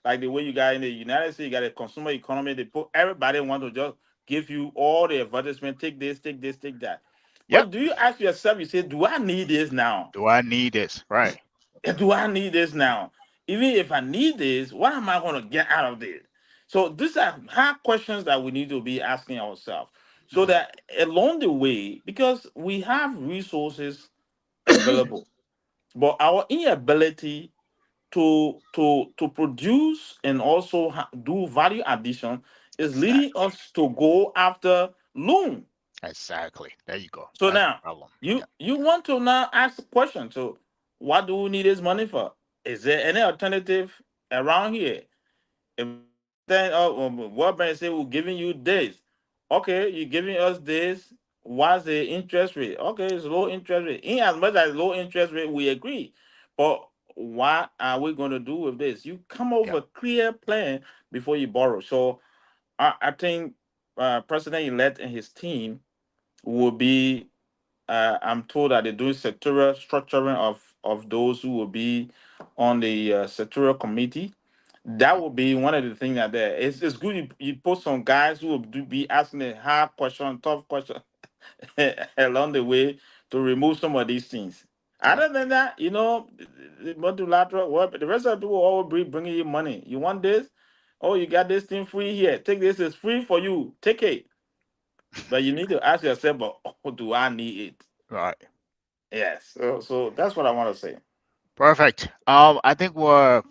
like the way you got in the United States, you got a consumer economy. They put everybody want to just give you all the advertisement, take this, take this, take that. Yep. But do you ask yourself, you say, do I need this now? Do I need this? Right. Do I need this now? Even if I need this, what am I going to get out of this? So these are hard questions that we need to be asking ourselves. So Mhm. that along the way, because we have resources available, but our inability to produce and also do value addition is leading Exactly. us to go after loan. Exactly. There you go. So That's the now problem. you Yeah. you want to now ask the question. So what do we need this money for? Is there any alternative around here? If then World Bank say we're giving you this, okay, you're giving us this. What's the interest rate? Okay, it's low interest rate. In as much as low interest rate, we agree. But what are we going to do with this? You come up Yep. with a clear plan before you borrow. So I think President elect and his team will be I'm told that they're doing sectoral structuring of those who will be on the sectoral committee. That Mhm. will be one of the things that there. It's good you put some guys who will be asking the hard question, tough question along the way to remove some of these things. Yeah. Other than that, the multilateral, the rest of the people always be bringing you money. You want this? Oh, you got this thing free here. Take this. It's free for you. Take it. But you need to ask yourself, but oh, do I need it? Right. Yes. So that's what I want to say. Perfect. I think we're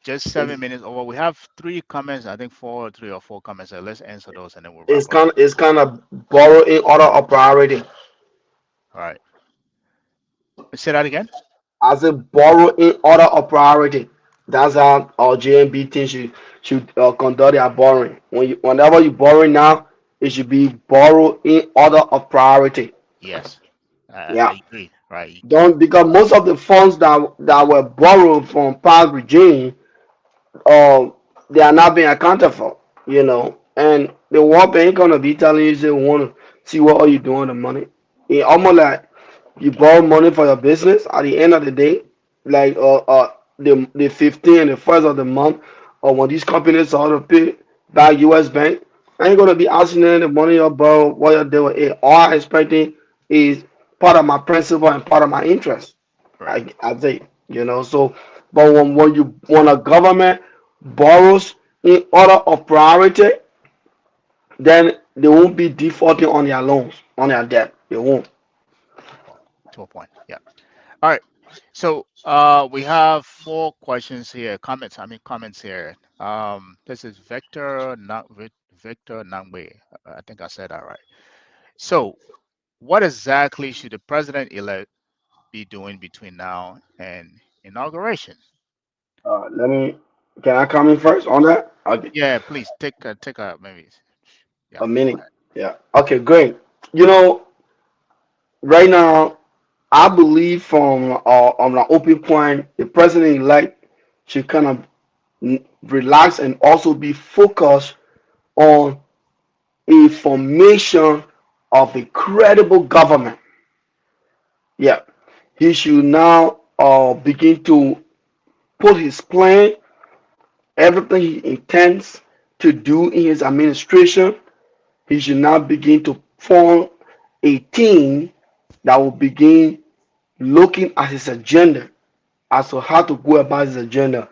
just 7 minutes over. We have three comments. I think four, 3 or 4 comments. So let's answer those and then we'll wrap up. It's kind of borrow in order of priority. All right. Say that again. As a borrow in order of priority. That's how our JMB team should conduct their borrowing. Whenever you borrow now, it should be borrow in order of priority. Yes. Yeah. I agree. Right. Don't because most of the funds that were borrowed from past regime, uh, they are not being accounted for. And the World Bank gonna be telling you they want to see what are you doing with the money. It almost like you borrow money for your business. At the end of the day, like the 15th and the first of the month, or when these companies start to pay back U.S. Bank, I ain't gonna be asking them the money you borrow, what you do with it. All I'm expecting is part of my principal and part of my interest. Right. I think, so but when a government borrows in order of priority, then they won't be defaulting on their loans, on their debt. They won't. Well, to a point. Yeah. All right. So we have 4 questions here, comments. I mean comments here. This is Victor Nangwe. I think I said that right. So what exactly should the president elect be doing between now and inauguration? Let me. Can I comment first on that? Okay, Yeah, please take a maybe. Yeah, a go minute. ahead. Yeah. Okay, great. You know, right now, I believe from on an open point, the president elect should kind of relax and also be focused on a formation of a credible government. Yeah, he should now begin to put his plan, everything he intends to do in his administration, he should now begin to form a team that will begin looking at his agenda as to how to go about his agenda,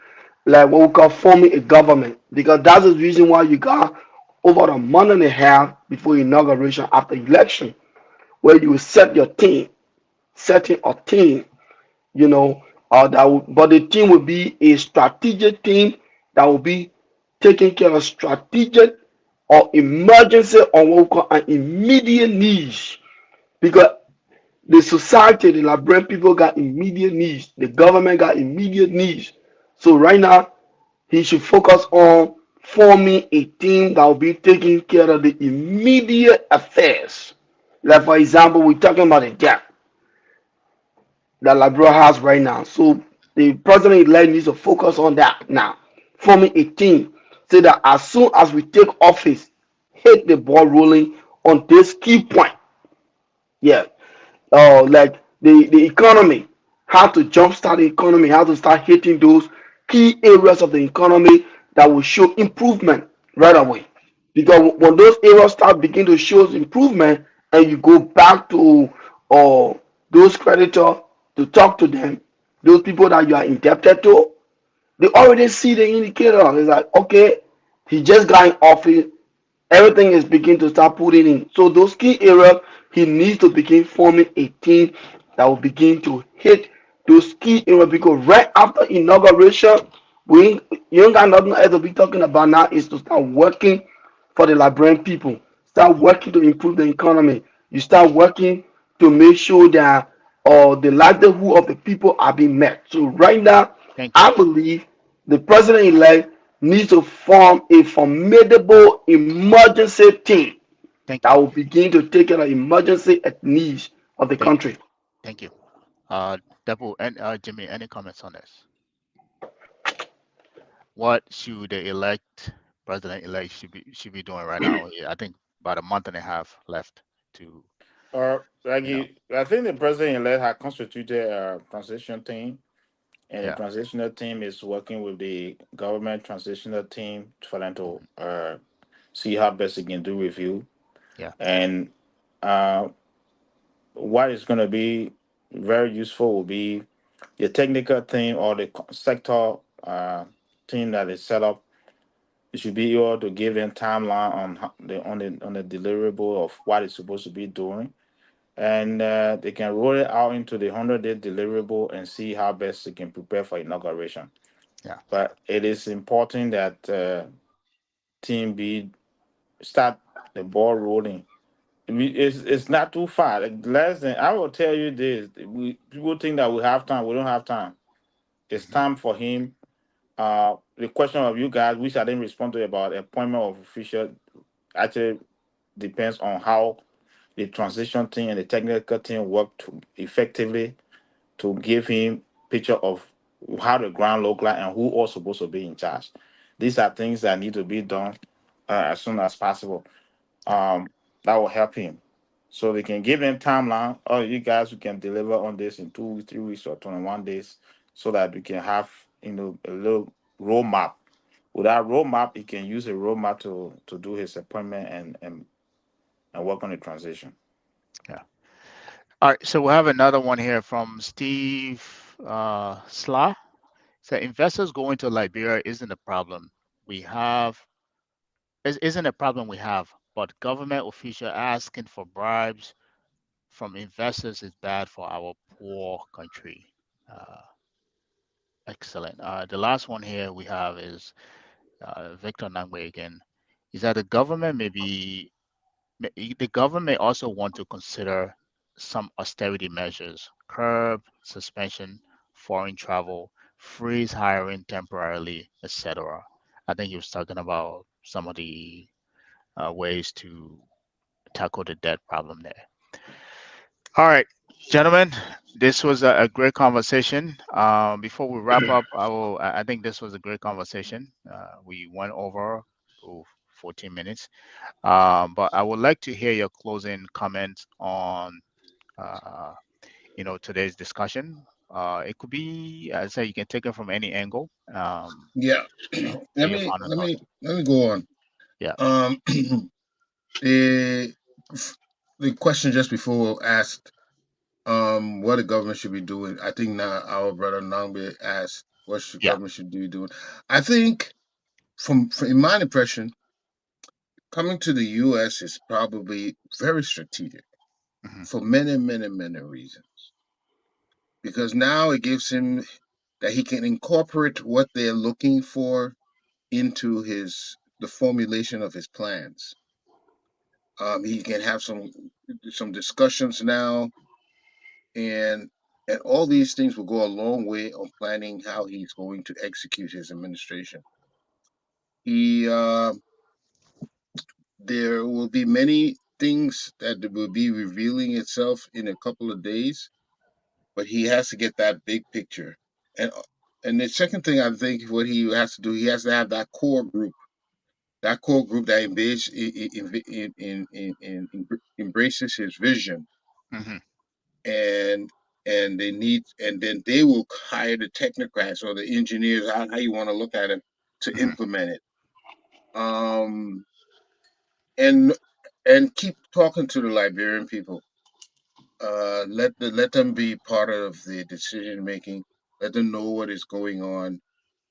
like what we call forming a government, because that's the reason why you got over a month and a half before inauguration after election, where you will set your team, setting a team, you know, but the team will be a strategic team that will be taking care of strategic or emergency or what we call an immediate needs, because the society, the Liberian people got immediate needs. The government got immediate needs. So right now, he should focus on forming a team that will be taking care of the immediate affairs. Like for example, we're talking about the debt that Liberia has right now. So the president-elect needs to focus on that now, forming a team so that as soon as we take office, hit the ball rolling on this key point. Yeah, like the economy, how to jumpstart the economy, how to start hitting those key areas of the economy that will show improvement right away. Because when those areas start begin to show improvement, and you go back to uh, those creditors to talk to them, those people that you are indebted to, they already see the indicator. It's like, okay, he just got in office, everything is beginning to start putting in. So those key areas, he needs to begin forming a team that will begin to hit those key areas, because right after inauguration, we you ain't got nothing else to be talking about now is to start working for the Liberian people. Start Okay. working to improve the economy. You Thank start you. working to make sure that the livelihood of the people are being met. So right now, Thank you. I believe the president-elect needs to form a formidable emergency team Thank that you. will begin to take care of emergency needs of the Thank, country. thank you. Depu and Jimmy, any comments on this? What should the elect president-elect should be doing right now? Yeah, I think about a month and a half left to, Like you know, I think the president elect had constituted a transition team, and the yeah. transitional team is working with the government transitional team for them to Mhm. see how best they can do review. Yeah. And uh, what is going to be very useful will be the technical team or the sector team that is set up. You should be able to give them timeline on the deliverable of what it's supposed to be doing, and they can roll it out into the 100-day deliverable and see how best they can prepare for inauguration. Yeah. But it is important that team B start the ball rolling. It's not too far. Like less than I will tell you this. We people think that we have time. We don't have time. It's Hmm. time for him. The question of you guys, which I didn't respond to about appointment of official, actually depends on how the transition team and the technical team work to effectively to give him picture of how the ground look like and who all supposed to be in charge. These are things that need to be done as soon as possible. Yeah. That will help him. So they can give them timeline. Oh, you guys, we can deliver on this in 2 weeks, 3 weeks, or 21 days, so that we can have a little roadmap. With that roadmap, he can use a roadmap to do his appointment and work on the transition. Yeah. All right. So we have another one here from Steve Sla. So investors going to Liberia isn't a problem. We have isn't a problem we have, but government official asking for bribes from investors is bad for our poor country. Uh, Excellent. The last one here we have is Victor Nangwe again. Is that the government may also want to consider some austerity measures, curb suspension, foreign travel, freeze hiring temporarily, etc. I think he was talking about some of the ways to tackle the debt problem there. All right, gentlemen, this was a great conversation. Before we wrap up, I think this was a great conversation. We went over oh, 14 minutes, but I would like to hear your closing comments on uh, today's discussion. It could be, I say, you can take it from any angle. Yeah. Say let your me final let me thoughts. let me go on. Yeah. Um, The the question just before asked what the government should be doing. I think now our brother Nangbe asked what should Yeah. government should be doing. I think from in my impression, coming to the US is probably very strategic Hmm. for many, many, many reasons. Because now it gives him that he can incorporate what they're looking for into his the formulation of his plans. He can have some discussions now, and and all these things will go a long way on planning how he's going to execute his administration. He There will be many things that will be revealing itself in a couple of days, but he has to get that big picture. And and the second thing I think what he has to do, he has to have that core group that embraces his vision, Hmm. and and then they will hire the technocrats or the engineers, how you want to look at it, to Hmm. implement it. Um, and and keep talking to the Liberian people. Let them be part of the decision making. Let them know what is going on,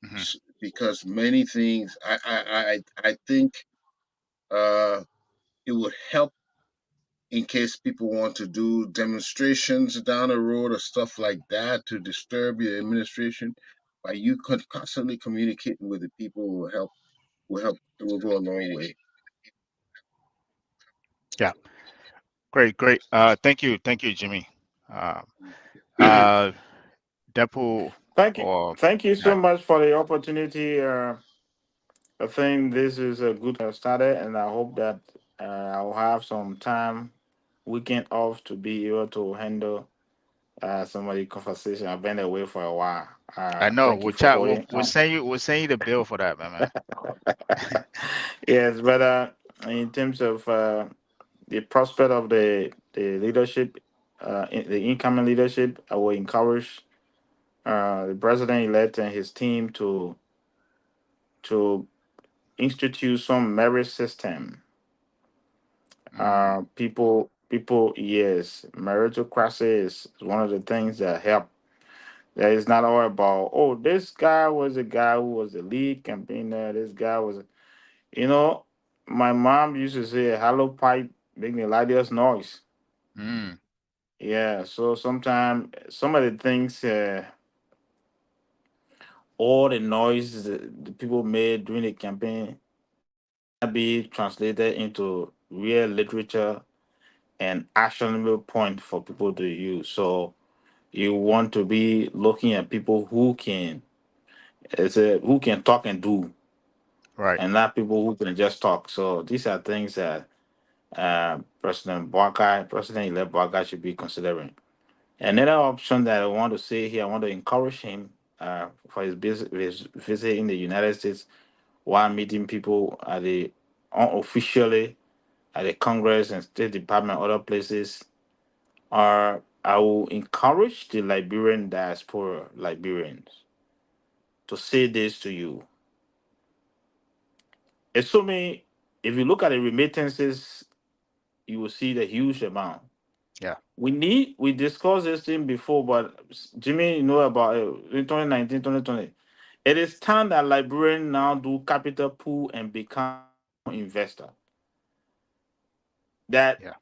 Hmm. because many things I think uh, it would help in case people want to do demonstrations down the road or stuff like that to disturb your administration. By you constantly communicating with the people will help. It will go a long way. Yeah. Great. Great. Thank you. Thank you, Jimmy. Uh, uh, Depo Thank you. or Thank you so yeah, much for the opportunity. I think this is a good started, and I hope that I'll have some time, weekend off, to be able to handle some of the conversation. I've been away for a while. I know. Thank you We'll for chat. We'll holding we'll on. send you. We'll send you the bill for that, man. Yes, but in terms of the prospect of the leadership, the incoming leadership, I will encourage the president elect and his team to institute some merit system. Mm, People, yes, meritocracy is one of the things that help. That is not all about, oh, this guy was a guy who was the lead campaigner. This guy was, you know, my mom used to say, "Hollow pipe make the loudest noise." mm, Yeah, so sometimes some of the things, all the noise the people made during the campaign cannot be translated into real literature and actionable point for people to use. So you want to be looking at people who can talk and do, right. and not people who can just talk. So these are things that President-elect Boakai should be considering. Another option that I want to say here, I want to encourage him for his visit in the United States while meeting people at the unofficially at the Congress and State Department, other places. Are I will encourage the Liberian diaspora Liberians to say this to you. Assuming if you look at the remittances, you will see the huge amount. Yeah. We discussed this thing before, but Jimmy, you know about in 2019, 2020. It is time that Liberians now do capital pool and become investor. That Yeah.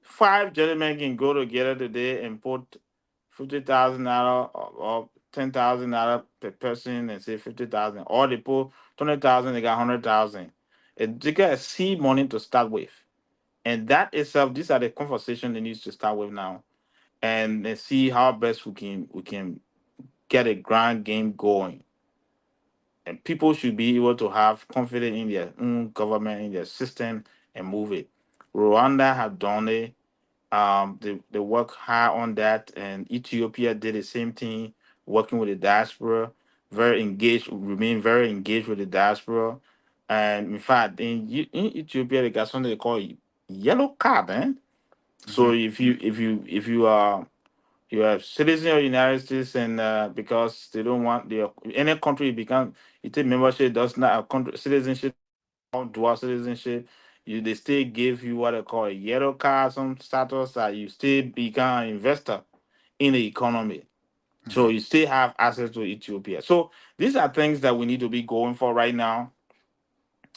five gentlemen can go together today and put $50,000 or $10,000 per person and say 50,000, or they put 20,000, they got 100,000. They got a seed money to start with, and that itself, these are the conversation they need to start with now, and then see how best we can get a grand game going. And people should be able to have confidence in their own government, in their system, and move it. Rwanda have done it. They work hard on that, and Ethiopia did the same thing, working with the diaspora, very engaged, remain very engaged with the diaspora. And in fact, in Ethiopia, they got something they call yellow card. So Hmm. if you are citizen of the United States, and because they don't want the any country become, you take membership does not have country citizenship or dual citizenship, you they still give you what they call a yellow card, some status that you still become an investor in the economy. So Mhm. you still have access to Ethiopia. So these are things that we need to be going for right now.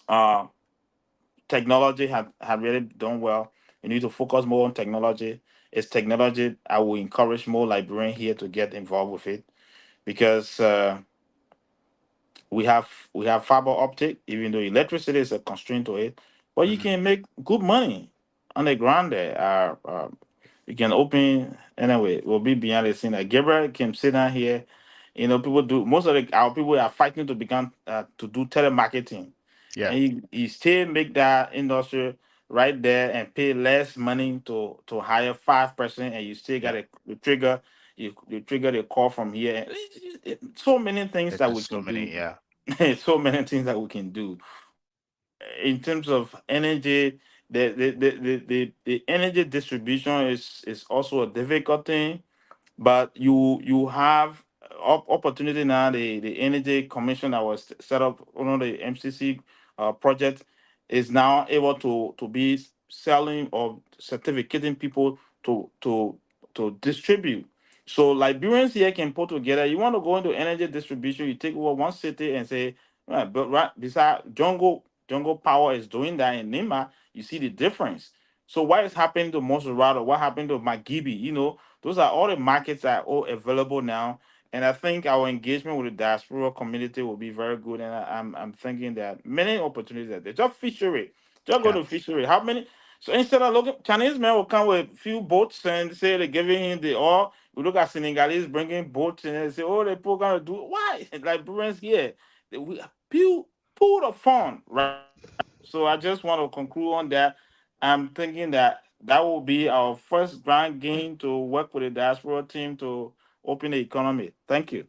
Uh, Technology have really done well. You need to focus more on technology. It's technology. I will encourage more Liberians here to get involved with it because we have fiber optic, even though electricity is a constraint to it, but you Mhm. can make good money on the ground there. You can open anyway. We'll be behind the scene. Like Gabriel can sit down here. People do most of our people are fighting to become to do telemarketing, Yeah, and you still make that industry right there and pay less money to hire 5%, and you still got yeah. to trigger you trigger the call from here. So many things There's that we just so can many. do. Yeah, So many things that we can do in terms of energy. The energy distribution is also a difficult thing, but you have opportunity now. The energy commission that was set up on the MCC project is now able to be selling or certificating people to distribute. So Liberians here can put together. You want to go into energy distribution, you take over one city and say, right, but right beside Jungle Power is doing that in Nima, you see the difference. So what is happening to Monserrato? What happened to Magibi? Those are all the markets that are all available now. And I think our engagement with the diaspora community will be very good. And I'm thinking that many opportunities are there. Just fishery. Just go yeah. to fishery. How many? So instead of looking, Chinese men will come with few boats and say they're giving him the oil. We look at Senegalese bringing boats and they say, oh, they people gonna do why? Liberians here, we pull the fund, right? So I just want to conclude on that. I'm thinking that that will be our first grand game to work with the diaspora team to open the economy. Thank you.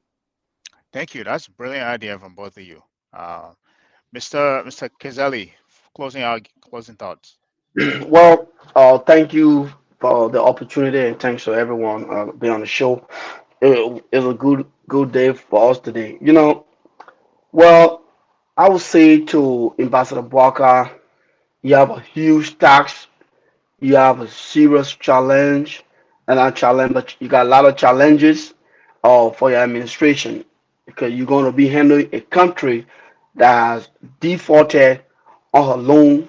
Thank you. That's a brilliant idea from both of you. Uh, Mr. Kizeli, closing thoughts. Well, thank you for the opportunity and thanks to everyone being on the show. It was a good day for us today. Well, I would say to Ambassador Boakai, you have a huge tax, you have a serious challenge, and I challenge, but you got a lot of challenges for your administration because you're going to be handling a country that has defaulted on her loan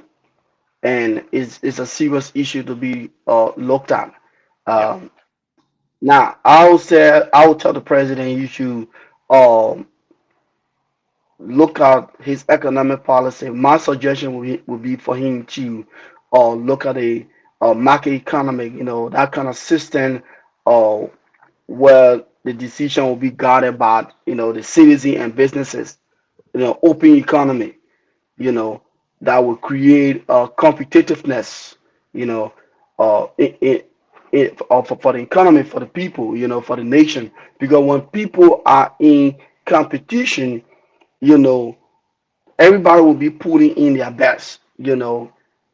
and it's a serious issue to be looked at. Yep. Um, Now, I will tell the president you should um, look at his economic policy. My suggestion would be for him to look at a market economy, that kind of system uh, where the decision will be guided by, the citizen and businesses, open economy, you know, that will create competitiveness, you know, for the economy, for the people, for the nation. Because when people are in competition, you know, everybody will be putting in their best, and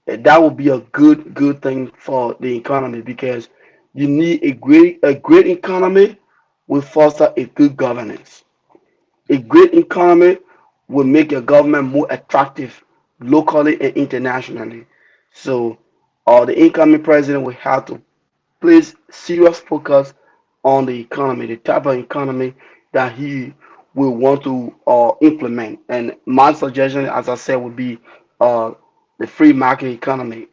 that will be a good thing for the economy because you need a great economy will foster a good governance. A great economy will make your government more attractive locally and internationally. So, the incoming president will have to place serious focus on the economy, the type of economy that he will want to implement. And my suggestion, as I said, would be uh, the free market economy,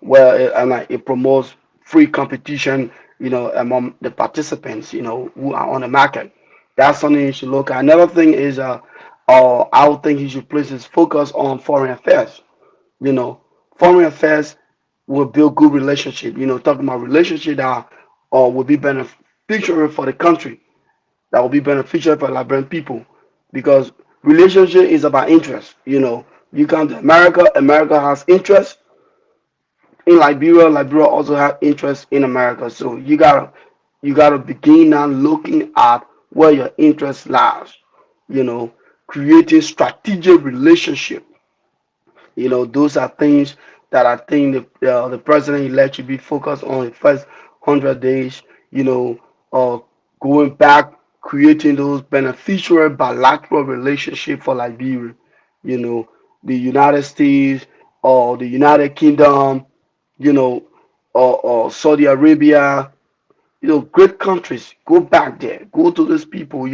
where it promotes free competition, among the participants, who are on the market. That's something you should look at. Another thing is, I would think he should place his focus on foreign affairs. You know, foreign affairs will build good relationship. Talking about relationship that will be beneficial for the country, that will be beneficial for Liberian people, because relationship is about interest. You come to America, America has interest in Liberia, Liberia also has interest in America. So you gotta begin now looking at where your interest lies. You know, creating strategic relationship. Those are things that I think the president elect should be focused on the first 100 days. You know, uh, going back, creating those beneficial bilateral relationship for Liberia. You know, the United States or the United Kingdom, you know, or Saudi Arabia, great countries. Go back there. Go to those people,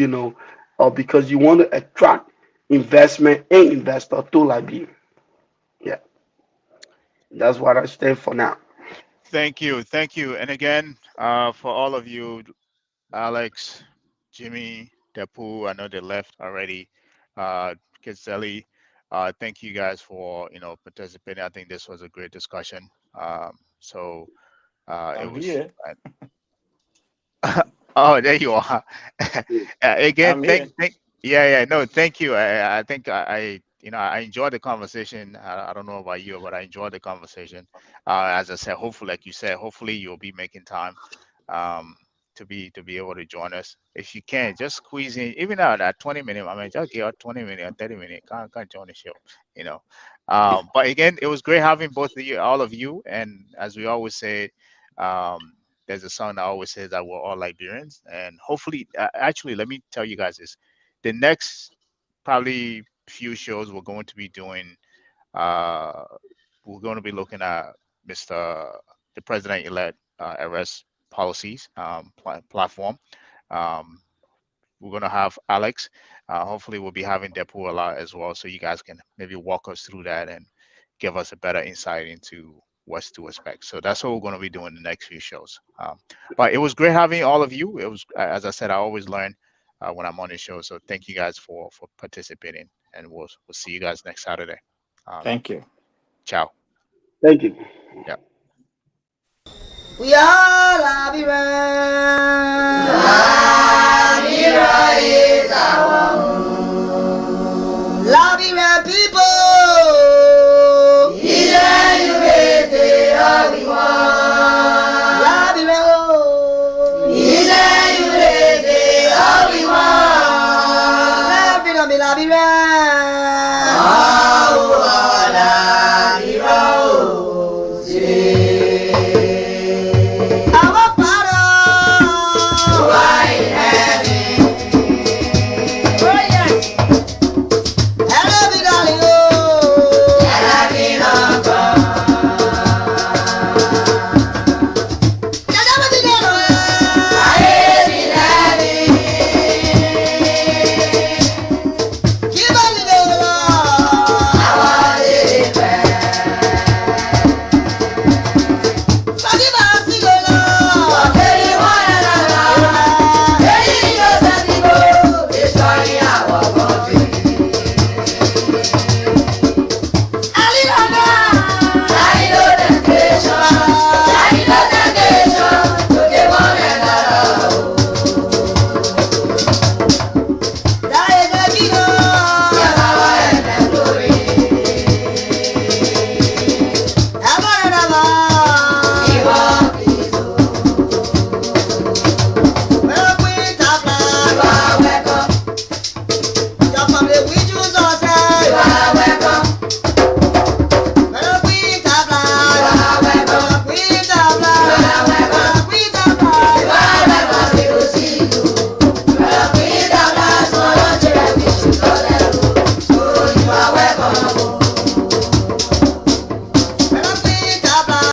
because you want to attract investment and investor to Liberia. Yeah, that's what I stand for now. Thank you. And again, for all of you, Alex, Jimmy, Depu, I know they left already. Kizeli, thank you guys for participating. I think this was a great discussion. So it I'm was. here. Oh, there you are. Again, I'm here. yeah, no, thank you. I think I enjoyed the conversation. I don't know about you, but I enjoyed the conversation. As I said, hopefully, like you said, hopefully you'll be making time um, to be able to join us. If you can, just squeeze in, even out that 20 minute. I mean, just get out 20 minute or 30 minute. Can't join the show, you know. But again, it was great having both of you, all of you, and as we always say. There's a song that always says that we're all Liberians, and hopefully, actually, let me tell you guys this: the next probably few shows we're going to be doing, uh, we're going to be looking at Mr. the President-elect arrest policies platform. Um, we're going to have Alex. Hopefully, we'll be having Depu a lot as well, so you guys can maybe walk us through that and give us a better insight into what's to expect. So that's what we're going to be doing the next few shows. But it was great having all of you. It was, as I said, I always learn when I'm on the show. So thank you guys for participating, and we'll see you guys next Saturday. Um, Thank you. ciao. Thank you. Yeah. We are Labira. Labira.